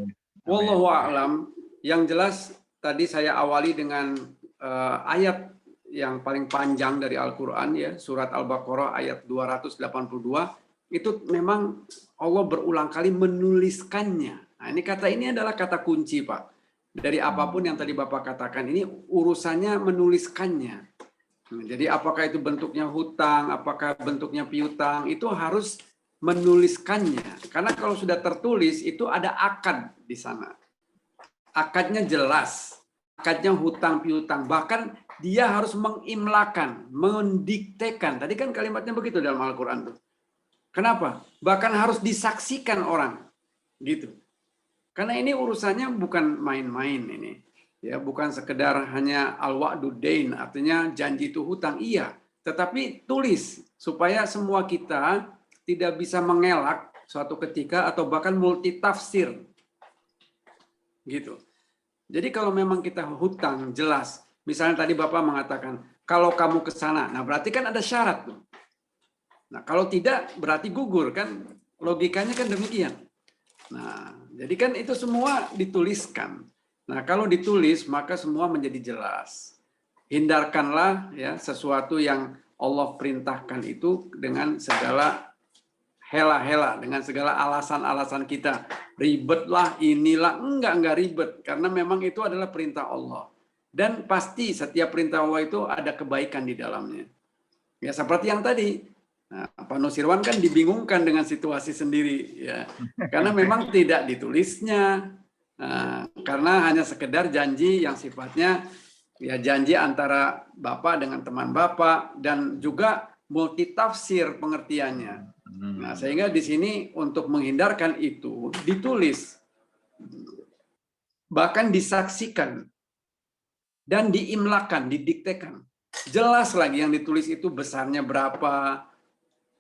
Wallahu a'lam. Yang jelas tadi saya awali dengan ayat yang paling panjang dari Al-Quran ya, surat Al-Baqarah ayat 282. Itu memang Allah berulang kali menuliskannya. Nah, ini adalah kata kunci, Pak. Dari apapun yang tadi Bapak katakan, ini urusannya menuliskannya. Jadi apakah itu bentuknya hutang, apakah bentuknya piutang, itu harus menuliskannya. Karena kalau sudah tertulis, itu ada akad di sana. Akadnya jelas. Akadnya hutang piutang. Bahkan dia harus mengimlakan, mendiktekan. Tadi kan kalimatnya begitu dalam Al-Quran. Kenapa? Bahkan harus disaksikan orang. Gitu. Karena ini urusannya bukan main-main ini. Ya, bukan sekedar hanya al-wa'du dain, artinya janji itu hutang, iya. Tetapi tulis, supaya semua kita tidak bisa mengelak suatu ketika atau bahkan multitafsir. Gitu. Jadi kalau memang kita hutang, jelas. Misalnya tadi Bapak mengatakan, kalau kamu ke sana, nah berarti kan ada syarat tuh. Nah kalau tidak, berarti gugur kan. Logikanya kan demikian. Nah, jadi kan itu semua dituliskan. Nah, kalau ditulis maka semua menjadi jelas. Hindarkanlah ya sesuatu yang Allah perintahkan itu dengan segala hela-hela, dengan segala alasan-alasan kita. Ribetlah, inilah, enggak ribet karena memang itu adalah perintah Allah. Dan pasti setiap perintah Allah itu ada kebaikan di dalamnya. Ya seperti yang tadi. Nah, Pak Nusirwan kan dibingungkan dengan situasi sendiri ya, karena memang tidak ditulisnya, karena hanya sekedar janji yang sifatnya ya janji antara Bapak dengan teman Bapak dan juga multitafsir pengertiannya. Nah, sehingga di sini untuk menghindarkan itu ditulis, bahkan disaksikan. dan diimlakan, didiktekan. Jelas lagi yang ditulis itu besarnya berapa,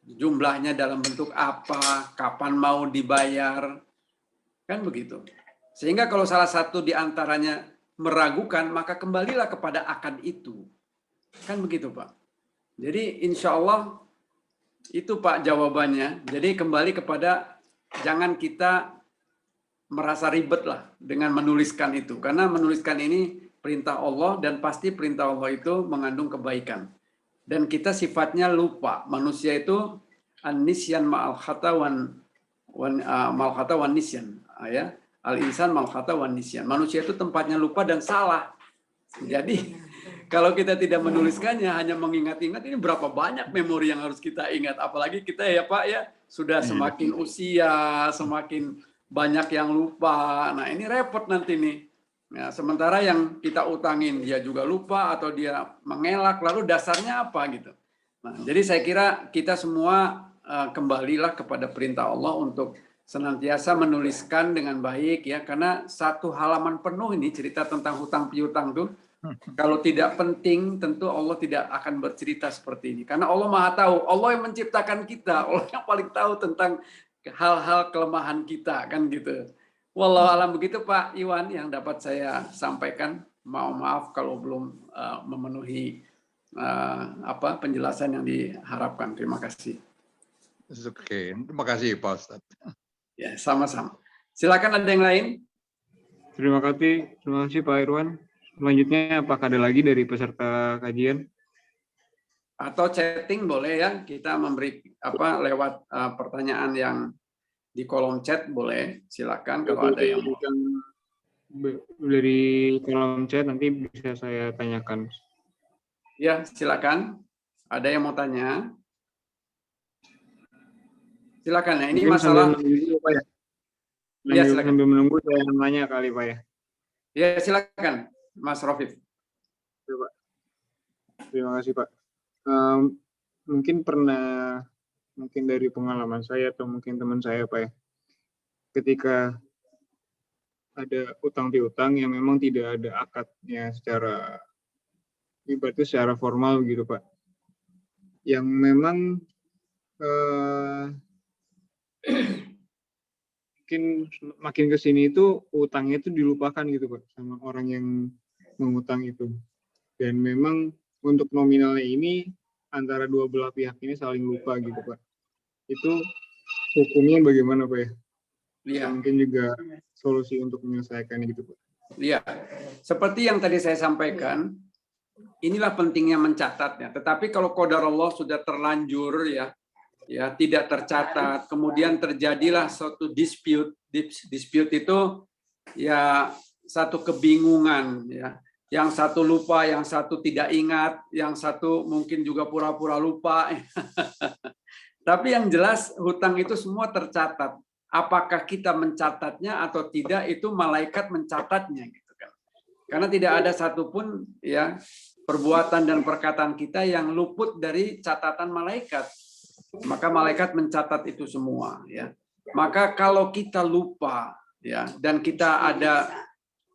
jumlahnya dalam bentuk apa, kapan mau dibayar, kan begitu. Sehingga kalau salah satu di antaranya meragukan, maka kembalilah kepada akad itu. Kan begitu, Pak. Jadi insya Allah itu Pak jawabannya. Jadi kembali kepada jangan kita merasa ribet lah dengan menuliskan itu. Karena menuliskan ini perintah Allah dan pasti perintah Allah itu mengandung kebaikan. Dan kita sifatnya lupa. Manusia itu an-nisyan ma'al khata wan nisyan. Ya. Al-insan ma'al khata wan nisyan. Manusia itu tempatnya lupa dan salah. Jadi kalau kita tidak menuliskannya, hanya mengingat-ingat, ini berapa banyak memori yang harus kita ingat. Apalagi kita ya Pak ya, sudah semakin usia, semakin banyak yang lupa. Nah ini repot nanti nih. Ya, sementara yang kita utangin, dia juga lupa atau dia mengelak, lalu dasarnya apa gitu. Nah, jadi saya kira kita semua kembalilah kepada perintah Allah untuk senantiasa menuliskan dengan baik ya, karena satu halaman penuh ini cerita tentang hutang piutang tuh. Kalau tidak penting, tentu Allah tidak akan bercerita seperti ini. Karena Allah Maha tahu, Allah yang menciptakan kita, Allah yang paling tahu tentang hal-hal kelemahan kita, kan gitu. Wallahu alam begitu Pak Iwan yang dapat saya sampaikan. Maaf kalau belum memenuhi penjelasan yang diharapkan. Terima kasih. Oke, terima kasih Pak Ustadz. Ya, sama-sama. Silakan ada yang lain. Terima kasih Pak Irwan. Selanjutnya apakah ada lagi dari peserta kajian? Atau chatting boleh ya, kita memberi lewat pertanyaan yang di kolom chat boleh, silakan kalau ada yang mau. Dari kolom chat nanti bisa saya tanyakan. Ya, silakan. Ada yang mau tanya? Silakan ya, ini mungkin masalah. Sambil menunggu saya nanya kali Pak ya. Ya, silakan. Mas Rofif. Terima kasih Pak. Mungkin dari pengalaman saya atau mungkin teman saya Pak ya, ketika ada utang piutang yang memang tidak ada akadnya secara ibaratnya secara formal gitu Pak, yang memang makin ke sini itu utangnya itu dilupakan gitu Pak sama orang yang mengutang itu, dan memang untuk nominalnya ini antara dua belah pihak ini saling lupa gitu Pak. Itu hukumnya bagaimana Pak ya? Ya. Mungkin juga solusi untuk menyelesaikan gitu Pak. Iya, seperti yang tadi saya sampaikan, inilah pentingnya mencatatnya. Tetapi kalau qadarullah sudah terlanjur ya tidak tercatat, kemudian terjadilah suatu dispute itu ya satu kebingungan ya. Yang satu lupa, yang satu tidak ingat, yang satu mungkin juga pura-pura lupa. Tapi yang jelas hutang itu semua tercatat. Apakah kita mencatatnya atau tidak, itu malaikat mencatatnya gitu kan. Karena tidak ada satupun ya perbuatan dan perkataan kita yang luput dari catatan malaikat. Maka malaikat mencatat itu semua ya. Maka kalau kita lupa ya dan kita ada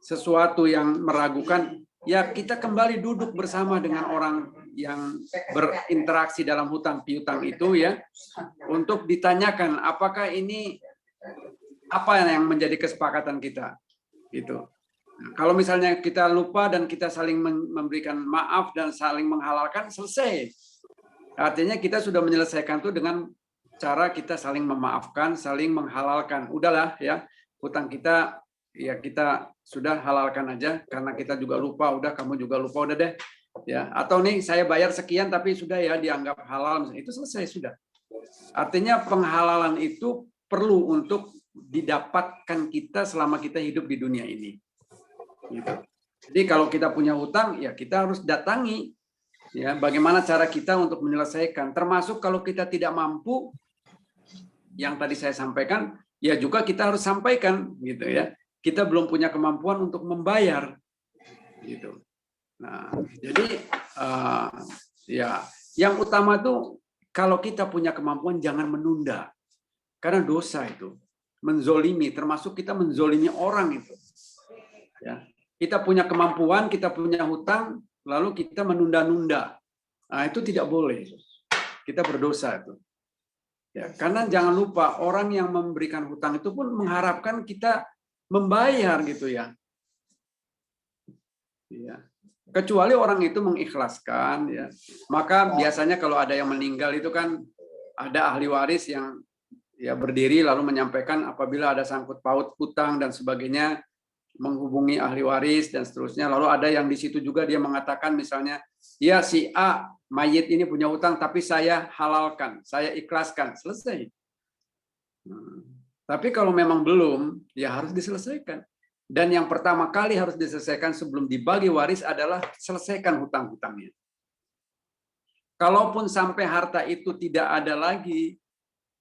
sesuatu yang meragukan, ya kita kembali duduk bersama dengan orang yang berinteraksi dalam hutang piutang itu ya, untuk ditanyakan apakah ini apa yang menjadi kesepakatan kita gitu. Nah, kalau misalnya kita lupa dan kita saling memberikan maaf dan saling menghalalkan, selesai. Artinya kita sudah menyelesaikan itu dengan cara kita saling memaafkan, saling menghalalkan. Udahlah ya, hutang kita ya kita sudah halalkan aja karena kita juga lupa, udah kamu juga lupa, udah deh ya. Atau nih saya bayar sekian tapi sudah ya dianggap halal, misalnya, itu selesai sudah. Artinya penghalalan itu perlu untuk didapatkan kita selama kita hidup di dunia ini gitu. Jadi kalau kita punya hutang ya kita harus datangi ya bagaimana cara kita untuk menyelesaikan, termasuk kalau kita tidak mampu yang tadi saya sampaikan ya juga kita harus sampaikan gitu ya. Kita belum punya kemampuan untuk membayar, gitu. Nah, jadi ya yang utama tuh kalau kita punya kemampuan jangan menunda, karena dosa itu menzolimi, termasuk kita menzolimi orang itu. Ya, kita punya kemampuan, kita punya hutang, lalu kita menunda-nunda. Nah, itu tidak boleh. Kita berdosa itu. Ya, karena jangan lupa orang yang memberikan hutang itu pun mengharapkan kita membayar gitu ya. Ya. Kecuali orang itu mengikhlaskan ya. Maka biasanya kalau ada yang meninggal itu kan ada ahli waris yang ya berdiri lalu menyampaikan apabila ada sangkut paut hutang dan sebagainya, menghubungi ahli waris dan seterusnya. Lalu ada yang di situ juga dia mengatakan misalnya, ya si A mayit ini punya hutang tapi saya halalkan, saya ikhlaskan, selesai. Tapi kalau memang belum, ya harus diselesaikan. Dan yang pertama kali harus diselesaikan sebelum dibagi waris adalah selesaikan hutang-hutangnya. Kalaupun sampai harta itu tidak ada lagi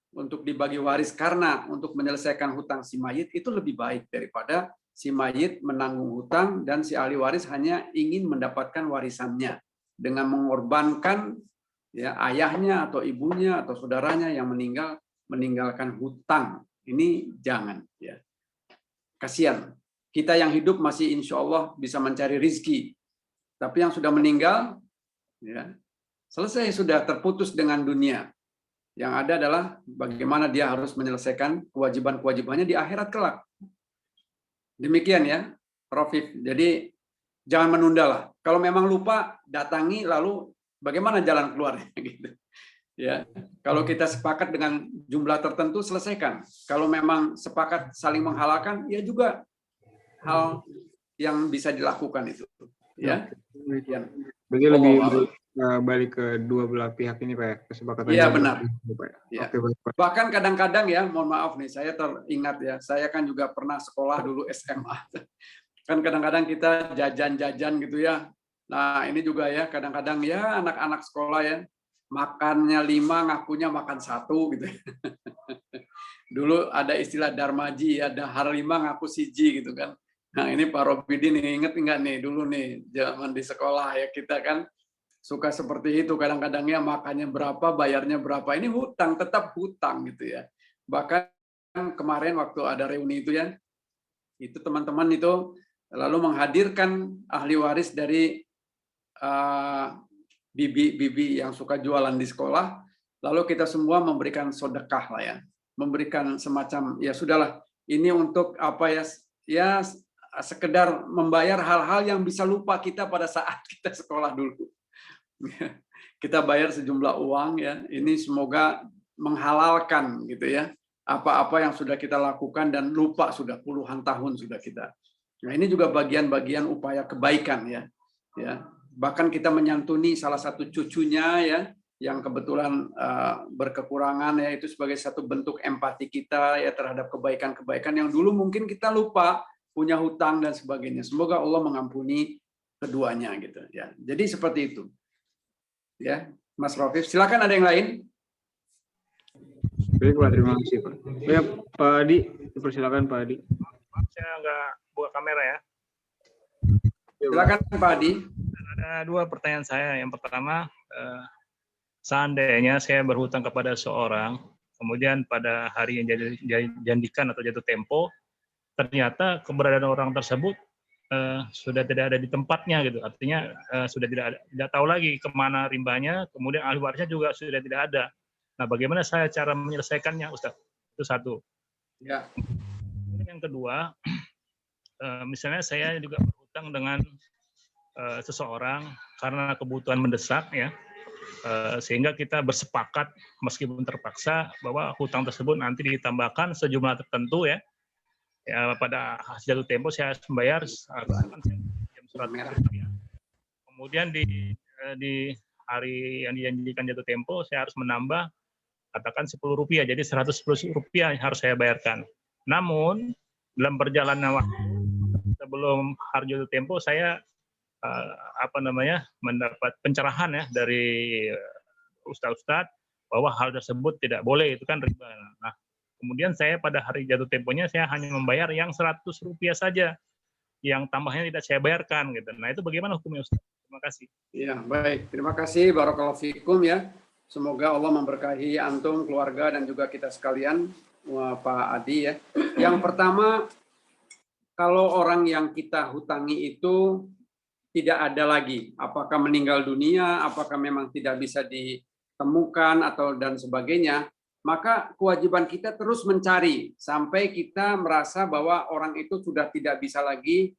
untuk dibagi waris karena untuk menyelesaikan hutang si mayit, itu lebih baik daripada si mayit menanggung hutang dan si ahli waris hanya ingin mendapatkan warisannya dengan mengorbankan ya ayahnya atau ibunya atau saudaranya yang meninggalkan hutang. Ini jangan ya. Kasihan. Kita yang hidup masih insya Allah bisa mencari rizki. Tapi yang sudah meninggal, ya, selesai, sudah terputus dengan dunia. Yang ada adalah bagaimana dia harus menyelesaikan kewajiban-kewajibannya di akhirat kelak. Demikian ya, Rafif. Jadi jangan menunda lah. Kalau memang lupa, datangi lalu bagaimana jalan keluarnya gitu. Ya, kalau kita sepakat dengan jumlah tertentu selesaikan. Kalau memang sepakat saling menghalalkan, ya juga hal yang bisa dilakukan itu. Ya. Demikian. Berarti lebih balik ke dua belah pihak ini Pak ya, kesepakatan. Iya benar. Ya. Oke, baik, Pak. Bahkan kadang-kadang ya, mohon maaf nih, saya teringat ya, saya kan juga pernah sekolah dulu SMA. Kan kadang-kadang kita jajan-jajan gitu ya. Nah ini juga ya, kadang-kadang ya anak-anak sekolah ya, makannya 5, ngakunya makan 1 gitu. Dulu ada istilah darmaji ya, dahar 5 ngaku 1 gitu kan. Nah ini Pak Robidin nih, inget nggak nih dulu nih zaman di sekolah ya, kita kan suka seperti itu, kadang-kadang ya makannya berapa, bayarnya berapa. Ini hutang, tetap hutang gitu ya. Bahkan kemarin waktu ada reuni itu ya, itu teman-teman itu lalu menghadirkan ahli waris dari bibi-bibi yang suka jualan di sekolah, lalu kita semua memberikan sedekah lah ya, memberikan semacam ya sudahlah, ini untuk apa ya, ya sekedar membayar hal-hal yang bisa lupa kita pada saat kita sekolah dulu. Kita bayar sejumlah uang ya, ini semoga menghalalkan gitu ya, apa-apa yang sudah kita lakukan dan lupa sudah puluhan tahun sudah kita. Nah ini juga bagian-bagian upaya kebaikan ya. Bahkan kita menyantuni salah satu cucunya ya, yang kebetulan berkekurangan ya, itu sebagai satu bentuk empati kita ya terhadap kebaikan-kebaikan yang dulu mungkin kita lupa, punya hutang dan sebagainya. Semoga Allah mengampuni keduanya gitu ya. Jadi seperti itu. Ya, Mas Rafif, silakan ada yang lain. Baik Pak, terima kasih Pak. Ya Pak Adi, dipersilakan Pak Adi. Saya nggak buka kamera ya. Silakan Pak Adi. Ada 2 pertanyaan saya. Yang pertama, seandainya saya berhutang kepada seorang, kemudian pada hari yang janjikan atau jatuh tempo, ternyata keberadaan orang tersebut sudah tidak ada di tempatnya gitu. Artinya sudah tidak tahu lagi kemana rimbanya, kemudian ahli warisnya juga sudah tidak ada. Nah, bagaimana saya cara menyelesaikannya, Ustaz? Itu satu. Ya. Yang kedua, misalnya saya juga berhutang dengan seseorang karena kebutuhan mendesak ya, sehingga kita bersepakat meskipun terpaksa bahwa hutang tersebut nanti ditambahkan sejumlah tertentu ya. Ya, pada jatuh tempo saya harus membayar jam surat merah. Kemudian di hari yang dijanjikan jatuh tempo saya harus menambah katakan Rp10, jadi Rp110 yang harus saya bayarkan. Namun dalam perjalanan waktu sebelum hari jatuh tempo saya mendapat pencerahan ya dari ustadz bahwa hal tersebut tidak boleh, itu kan riba. Nah, kemudian saya pada hari jatuh temponya saya hanya membayar yang Rp100 saja, yang tambahnya tidak saya bayarkan gitu. Nah itu bagaimana hukumnya Ustaz? Terima kasih. Ya baik, terima kasih barakallahu fikum ya. Semoga Allah memberkahi antum, keluarga dan juga kita sekalian, Pak Adi ya. Yang pertama, kalau orang yang kita hutangi itu tidak ada lagi, apakah meninggal dunia, apakah memang tidak bisa ditemukan atau dan sebagainya, maka kewajiban kita terus mencari sampai kita merasa bahwa orang itu sudah tidak bisa lagi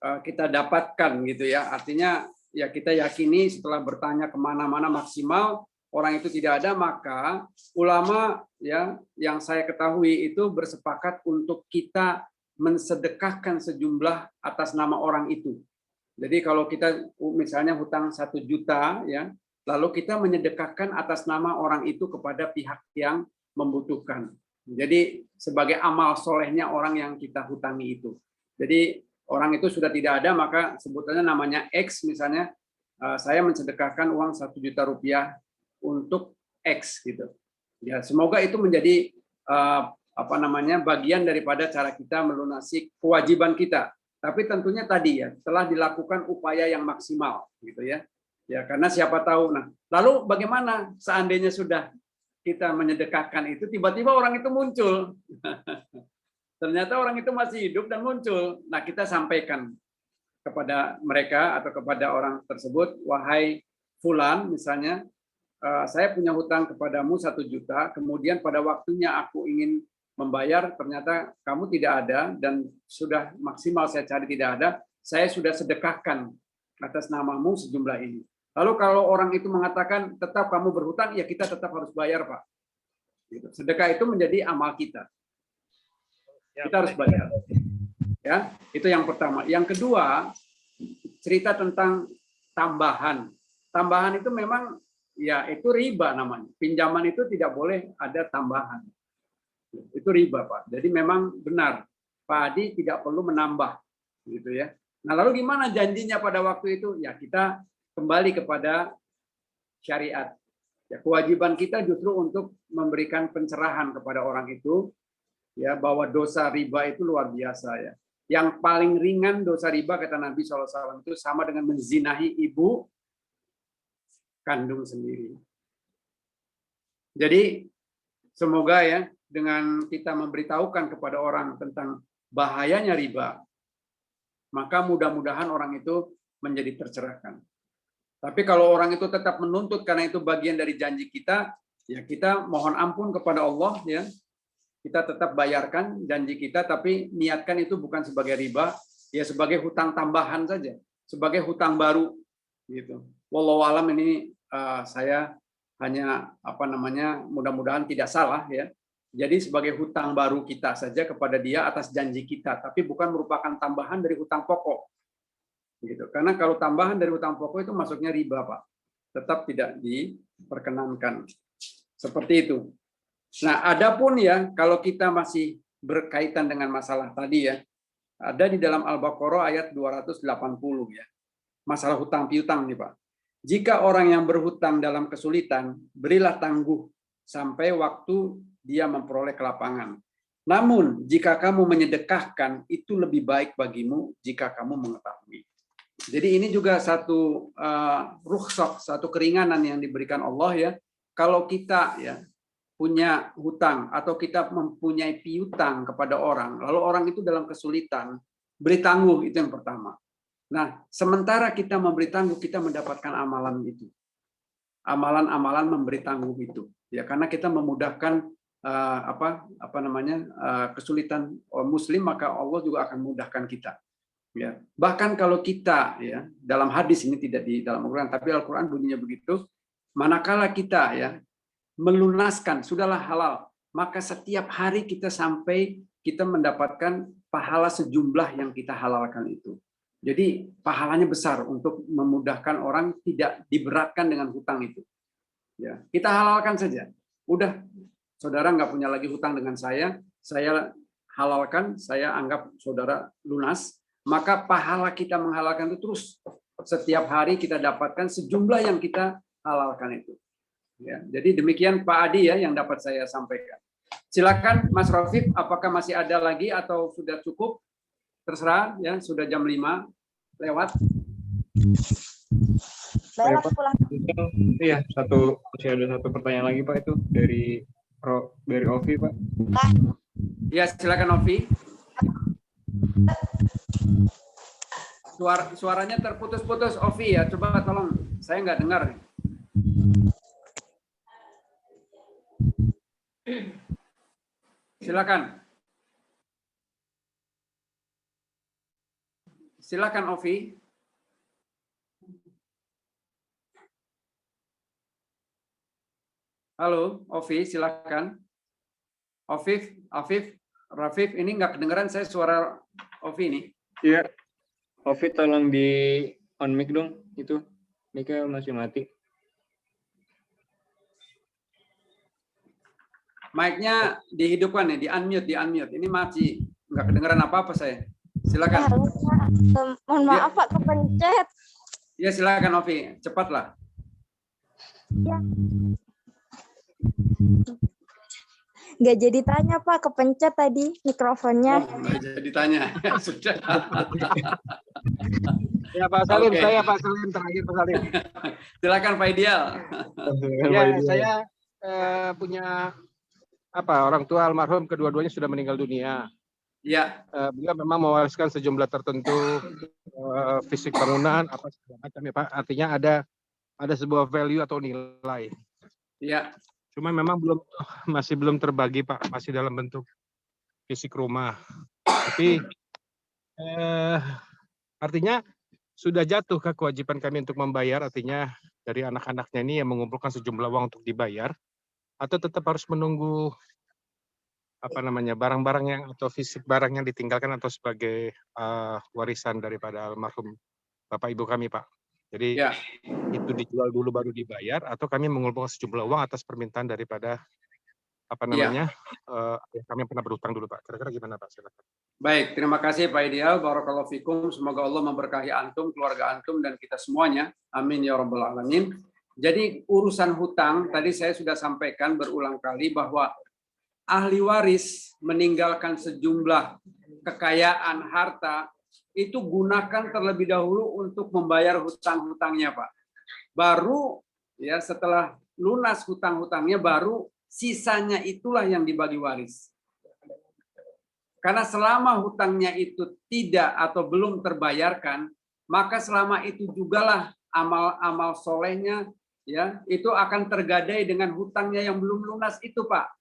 kita dapatkan gitu ya. Artinya ya kita yakini setelah bertanya kemana-mana maksimal orang itu tidak ada, maka ulama ya yang saya ketahui itu bersepakat untuk kita mensedekahkan sejumlah atas nama orang itu. Jadi kalau kita misalnya hutang 1 juta ya, lalu kita menyedekahkan atas nama orang itu kepada pihak yang membutuhkan. Jadi sebagai amal solehnya orang yang kita hutangi itu. Jadi orang itu sudah tidak ada, maka sebutannya namanya X misalnya, saya mensedekahkan uang 1 juta rupiah untuk X gitu. Ya semoga itu menjadi bagian daripada cara kita melunasi kewajiban kita. Tapi tentunya tadi ya telah dilakukan upaya yang maksimal gitu ya. Ya karena siapa tahu. Nah, lalu bagaimana seandainya sudah kita menyedekahkan itu tiba-tiba orang itu muncul. Ternyata orang itu masih hidup dan muncul. Nah, kita sampaikan kepada mereka atau kepada orang tersebut, wahai fulan misalnya, saya punya hutang kepadamu 1 juta, kemudian pada waktunya aku ingin membayar, ternyata kamu tidak ada, dan sudah maksimal saya cari tidak ada, saya sudah sedekahkan atas namamu sejumlah ini. Lalu kalau orang itu mengatakan tetap kamu berhutang, ya kita tetap harus bayar, Pak. Gitu. Sedekah itu menjadi amal kita. Kita harus bayar. Ya, itu yang pertama. Yang kedua, cerita tentang tambahan. Tambahan itu memang ya itu riba namanya. Pinjaman itu tidak boleh ada tambahan. Itu riba, Pak. Jadi memang benar, Pak Adi tidak perlu menambah, gitu ya. Nah, lalu gimana janjinya pada waktu itu? Ya kita kembali kepada syariat. Ya, kewajiban kita justru untuk memberikan pencerahan kepada orang itu, ya bahwa dosa riba itu luar biasa ya. Yang paling ringan dosa riba kata Nabi SAW itu sama dengan menzinahi ibu kandung sendiri. Jadi semoga ya dengan kita memberitahukan kepada orang tentang bahayanya riba, maka mudah-mudahan orang itu menjadi tercerahkan. Tapi kalau orang itu tetap menuntut karena itu bagian dari janji kita, ya kita mohon ampun kepada Allah ya. Kita tetap bayarkan janji kita, tapi niatkan itu bukan sebagai riba, ya sebagai hutang tambahan saja, sebagai hutang baru gitu. Wallahu alam ini saya hanya mudah-mudahan tidak salah ya. Jadi sebagai hutang baru kita saja kepada dia atas janji kita, tapi bukan merupakan tambahan dari hutang pokok. Gitu. Karena kalau tambahan dari hutang pokok itu masuknya riba, Pak. Tetap tidak diperkenankan. Seperti itu. Nah, adapun ya kalau kita masih berkaitan dengan masalah tadi ya, ada di dalam Al-Baqarah ayat 280 ya. Masalah hutang piutang nih, Pak. Jika orang yang berhutang dalam kesulitan, berilah tangguh sampai waktu dia memperoleh kelapangan. Namun, jika kamu menyedekahkan, itu lebih baik bagimu jika kamu mengetahui. Jadi ini juga satu rukhsah, satu keringanan yang diberikan Allah ya. Kalau kita ya punya hutang atau kita mempunyai piutang kepada orang, lalu orang itu dalam kesulitan, beri tangguh itu yang pertama. Nah, sementara kita memberi tangguh, kita mendapatkan amalan itu. Amalan-amalan memberi tangguh itu. Ya, karena kita memudahkan kesulitan muslim, maka Allah juga akan memudahkan kita. Ya, bahkan kalau kita ya dalam hadis ini tidak di dalam Al-Qur'an, tapi Al-Qur'an bunyinya begitu, manakala kita ya melunaskan sudahlah halal, maka setiap hari kita mendapatkan pahala sejumlah yang kita halalkan itu. Jadi pahalanya besar untuk memudahkan orang tidak diberatkan dengan hutang itu. Ya, kita halalkan saja. Udah, saudara nggak punya lagi hutang dengan saya halalkan, saya anggap saudara lunas, maka pahala kita menghalalkan itu terus setiap hari kita dapatkan sejumlah yang kita halalkan itu. Ya, jadi demikian Pak Adi ya yang dapat saya sampaikan. Silakan Mas Rafiq, apakah masih ada lagi atau sudah cukup? Terserah ya, sudah jam 5 lewat. Iya, Pak. Iya, masih ada satu pertanyaan lagi Pak, itu dari Ovi Pak. Ya, silakan Ovi. Suaranya terputus-putus, Ovi ya. Coba tolong, saya nggak dengar. Silakan. Silakan, Ovi. Halo, Ovi, silakan. Afif, Rafif, ini nggak kedengeran saya suara Ovi ini. Iya. Ovi tolong di on mic dong, itu mic-nya masih mati. Mic-nya dihidupkan nih, di unmute. Ini masih nggak kedengeran apa-apa saya. Silakan. Mohon maaf Pak, kepencet. Ya silakan Ovi, cepatlah. Ya. Nggak jadi tanya Pak, kepencet tadi mikrofonnya. Oh, nggak jadi tanya. Sudah. Ya Pak Salim, Oke. saya Pak Salim terakhir Pak Salim. Silakan Pak Ideal. Ya, saya punya orang tua almarhum, kedua-duanya sudah meninggal dunia. Ya, Beliau memang mewariskan sejumlah tertentu fisik bangunan apa segala macam ya Pak. Artinya ada sebuah value atau nilai. ya, Cuma memang masih belum terbagi Pak, masih dalam bentuk fisik rumah. Tapi artinya sudah jatuh ke kewajiban kami untuk membayar, artinya dari anak-anaknya ini yang mengumpulkan sejumlah uang untuk dibayar, atau tetap harus menunggu barang-barang yang atau fisik barang yang ditinggalkan atau sebagai warisan daripada almarhum Bapak Ibu kami Pak. Jadi ya. itu dijual dulu baru dibayar, atau kami mengumpulkan sejumlah uang atas permintaan daripada yang kami pernah berutang dulu Pak. Kira-kira gimana Pak? Silakan. Baik, terima kasih Pak Ideal. Barakallahu fikum. Semoga Allah memberkahi antum, keluarga antum, dan kita semuanya. Amin ya rabbal alamin. Jadi urusan hutang, tadi saya sudah sampaikan berulang kali bahwa ahli waris meninggalkan sejumlah kekayaan, harta, itu gunakan terlebih dahulu untuk membayar hutang-hutangnya Pak. Baru ya setelah lunas hutang-hutangnya, baru sisanya itulah yang dibagi waris. Karena selama hutangnya itu tidak atau belum terbayarkan, maka selama itu jugalah amal-amal solehnya ya itu akan tergadai dengan hutangnya yang belum lunas itu Pak.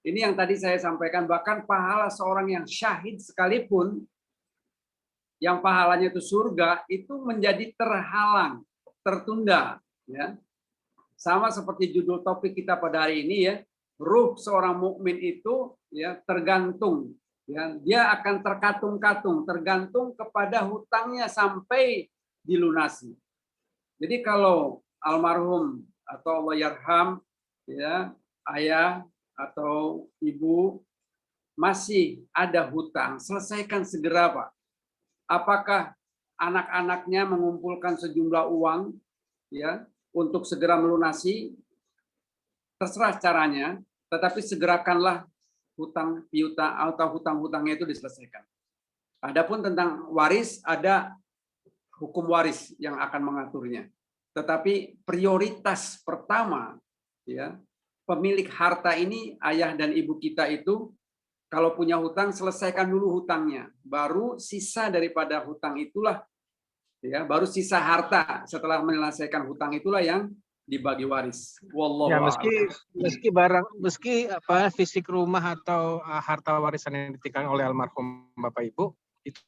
Ini yang tadi saya sampaikan, bahkan pahala seorang yang syahid sekalipun, yang pahalanya itu surga, itu menjadi terhalang, tertunda. Ya. Sama seperti judul topik kita pada hari ini ya, ruh seorang mukmin itu ya tergantung, ya dia akan terkatung-katung, tergantung kepada hutangnya sampai dilunasi. Jadi kalau almarhum atau Allah yarham, ya ayah atau ibu masih ada hutang, selesaikan segera Pak. Apakah anak-anaknya mengumpulkan sejumlah uang ya untuk segera melunasi? Terserah caranya, tetapi segerakanlah hutang piutang atau hutang-hutangnya itu diselesaikan. Adapun tentang waris, ada hukum waris yang akan mengaturnya. Tetapi prioritas pertama ya, pemilik harta ini, ayah dan ibu kita itu, kalau punya hutang, selesaikan dulu hutangnya. Baru sisa daripada hutang itulah, ya, baru sisa harta setelah menyelesaikan hutang itulah yang dibagi waris. Wallahu Ya, a'lam. meski fisik rumah atau harta warisan yang ditinggalkan oleh almarhum Bapak Ibu itu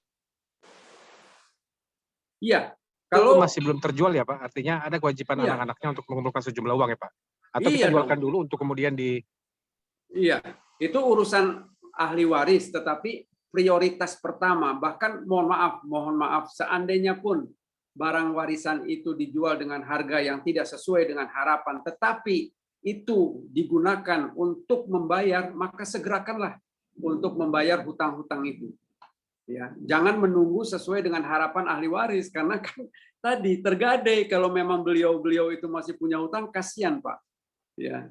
Iya, kalau masih belum terjual ya Pak. Artinya ada kewajiban Iya. anak-anaknya untuk mengumpulkan sejumlah uang ya Pak. Atau Iya kita jualkan dong. dulu untuk kemudian Iya, itu urusan ahli waris, tetapi prioritas pertama, bahkan mohon maaf, seandainya pun barang warisan itu dijual dengan harga yang tidak sesuai dengan harapan, tetapi itu digunakan untuk membayar, maka segerakanlah untuk membayar hutang-hutang itu. Ya, jangan menunggu sesuai dengan harapan ahli waris, karena kan tadi tergadai kalau memang beliau itu masih punya hutang, kasihan Pak. Ya,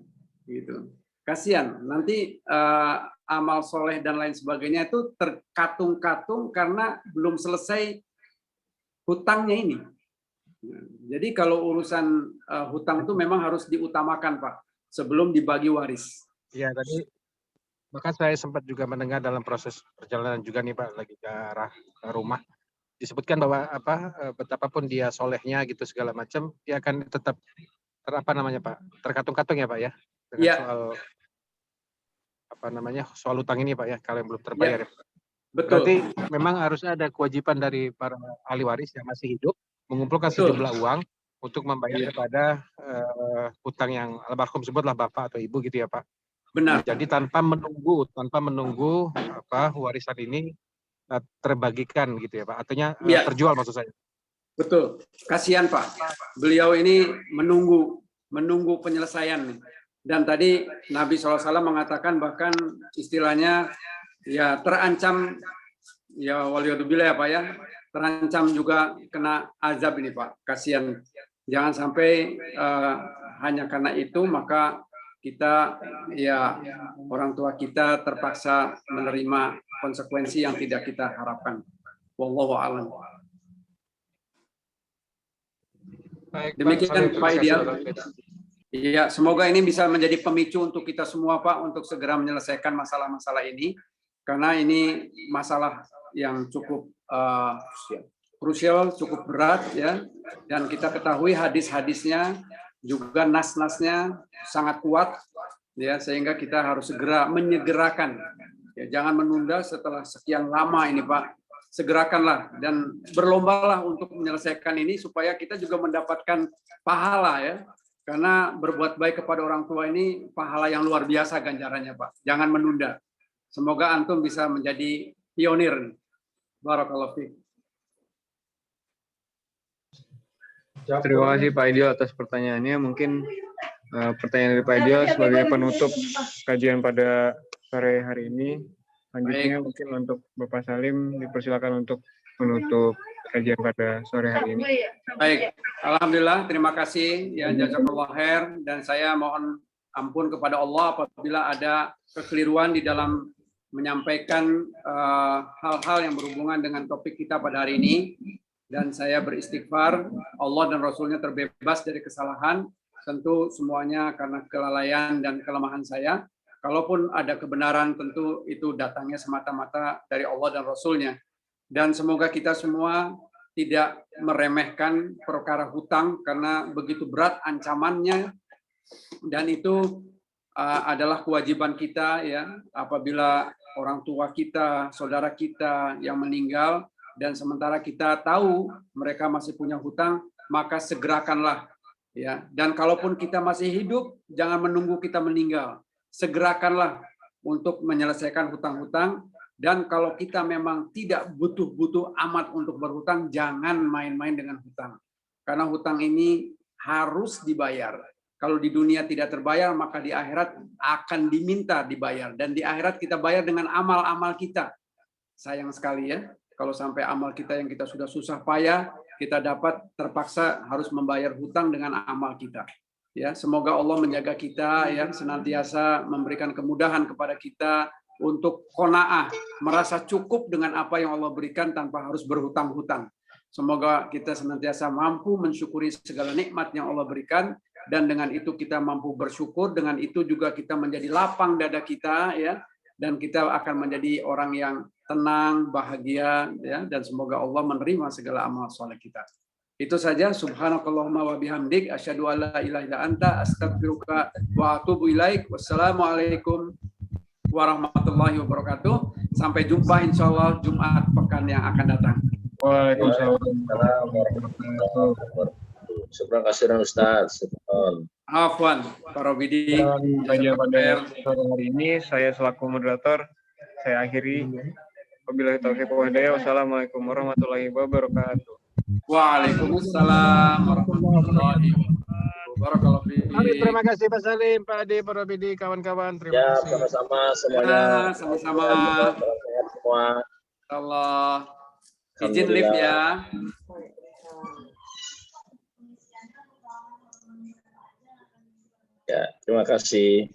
gitu. Kasihan, nanti amal soleh dan lain sebagainya itu terkatung-katung karena belum selesai hutangnya ini. Jadi kalau urusan hutang itu memang harus diutamakan Pak, sebelum dibagi waris. ya tadi Maka saya sempat juga mendengar dalam proses perjalanan juga nih Pak, lagi ke arah rumah, disebutkan bahwa betapapun dia solehnya gitu segala macam, dia akan tetap Pak, terkatung-katung ya Pak ya, dengan Ya, soal utang ini Pak ya, kalau yang belum terbayar ya. betul. Berarti memang harus ada kewajiban dari para ahli waris yang masih hidup mengumpulkan Betul. sejumlah uang untuk membayar kepada hutang yang almarhum, sebutlah bapak atau ibu gitu ya Pak. Benar. Jadi tanpa menunggu warisan ini terbagikan gitu ya Pak. Artinya terjual maksud saya. Betul. Kasihan Pak. Beliau ini menunggu penyelesaian. Dan tadi Nabi SAW mengatakan bahkan istilahnya ya terancam ya waliyadzubillah ya Pak ya, terancam juga kena azab ini Pak. Kasihan. Jangan sampai hanya karena itu maka kita ya orang tua kita terpaksa menerima konsekuensi yang tidak kita harapkan. Wallahu a'lam. Demikian Pak Ideal. Iya, semoga ini bisa menjadi pemicu untuk kita semua Pak untuk segera menyelesaikan masalah-masalah ini karena ini masalah yang cukup krusial, cukup berat ya, dan kita ketahui hadis-hadisnya juga nas-nasnya sangat kuat ya, sehingga kita harus segera menyegerakan ya, jangan menunda setelah sekian lama ini Pak, segerakanlah dan berlombalah untuk menyelesaikan ini supaya kita juga mendapatkan pahala ya, karena berbuat baik kepada orang tua ini pahala yang luar biasa ganjarannya Pak, jangan menunda. Semoga antum bisa menjadi pionir. Barakallahu fiik. Terima kasih Pak Idio atas pertanyaannya. Mungkin pertanyaan dari Pak Idio sebagai penutup kajian pada sore hari ini. Selanjutnya mungkin untuk Bapak Salim dipersilakan untuk menutup kajian pada sore hari ini. Baik, alhamdulillah, terima kasih ya jazakallahu khair, dan saya mohon ampun kepada Allah apabila ada kekeliruan di dalam menyampaikan hal-hal yang berhubungan dengan topik kita pada hari ini. Dan saya beristighfar, Allah dan Rasulnya terbebas dari kesalahan, tentu semuanya karena kelalaian dan kelemahan saya. Kalaupun ada kebenaran, tentu itu datangnya semata-mata dari Allah dan Rasulnya. Dan semoga kita semua tidak meremehkan perkara hutang, karena begitu berat ancamannya, dan itu adalah kewajiban kita ya, apabila orang tua kita, saudara kita yang meninggal, dan sementara kita tahu mereka masih punya hutang, maka segerakanlah ya. Dan kalaupun kita masih hidup, jangan menunggu kita meninggal, segerakanlah untuk menyelesaikan hutang-hutang. Dan kalau kita memang tidak butuh-butuh amat untuk berhutang, jangan main-main dengan hutang, karena hutang ini harus dibayar. Kalau di dunia tidak terbayar, maka di akhirat akan diminta dibayar, dan di akhirat kita bayar dengan amal-amal kita. Sayang sekali ya, kalau sampai amal kita yang kita sudah susah payah, kita dapat terpaksa harus membayar hutang dengan amal kita. Ya, semoga Allah menjaga kita ya, senantiasa memberikan kemudahan kepada kita untuk qanaah, merasa cukup dengan apa yang Allah berikan tanpa harus berhutang-hutang. Semoga kita senantiasa mampu mensyukuri segala nikmat yang Allah berikan, dan dengan itu kita mampu bersyukur, dengan itu juga kita menjadi lapang dada kita ya, dan kita akan menjadi orang yang tenang, bahagia ya, dan semoga Allah menerima segala amal soleh kita. Itu saja. Subhanakallahumma wa bihamdik, asyhadu an la ilaha illa anta, astaghfiruka wa atubu ilaik. Wassalamualaikum warahmatullahi wabarakatuh. Sampai jumpa insyaallah Jumat pekan yang akan datang. Waalaikumsalam. Syukran kasiran Ustaz. Afwan, Pak Robidi. Kajian pada sore hari ini saya selaku moderator saya akhiri. Wabillahi taufiq wal hidayah. Wassalamualaikum warahmatullahi wabarakatuh. Waalaikumsalam warahmatullahi wabarakatuh. Terima kasih Pak Salim, Pak Ade, Pak Robidi, kawan-kawan. Terima kasih. Sama-sama semuanya. Sama-sama. Sehat semua. Allah. Izin lift ya. Ya, terima kasih.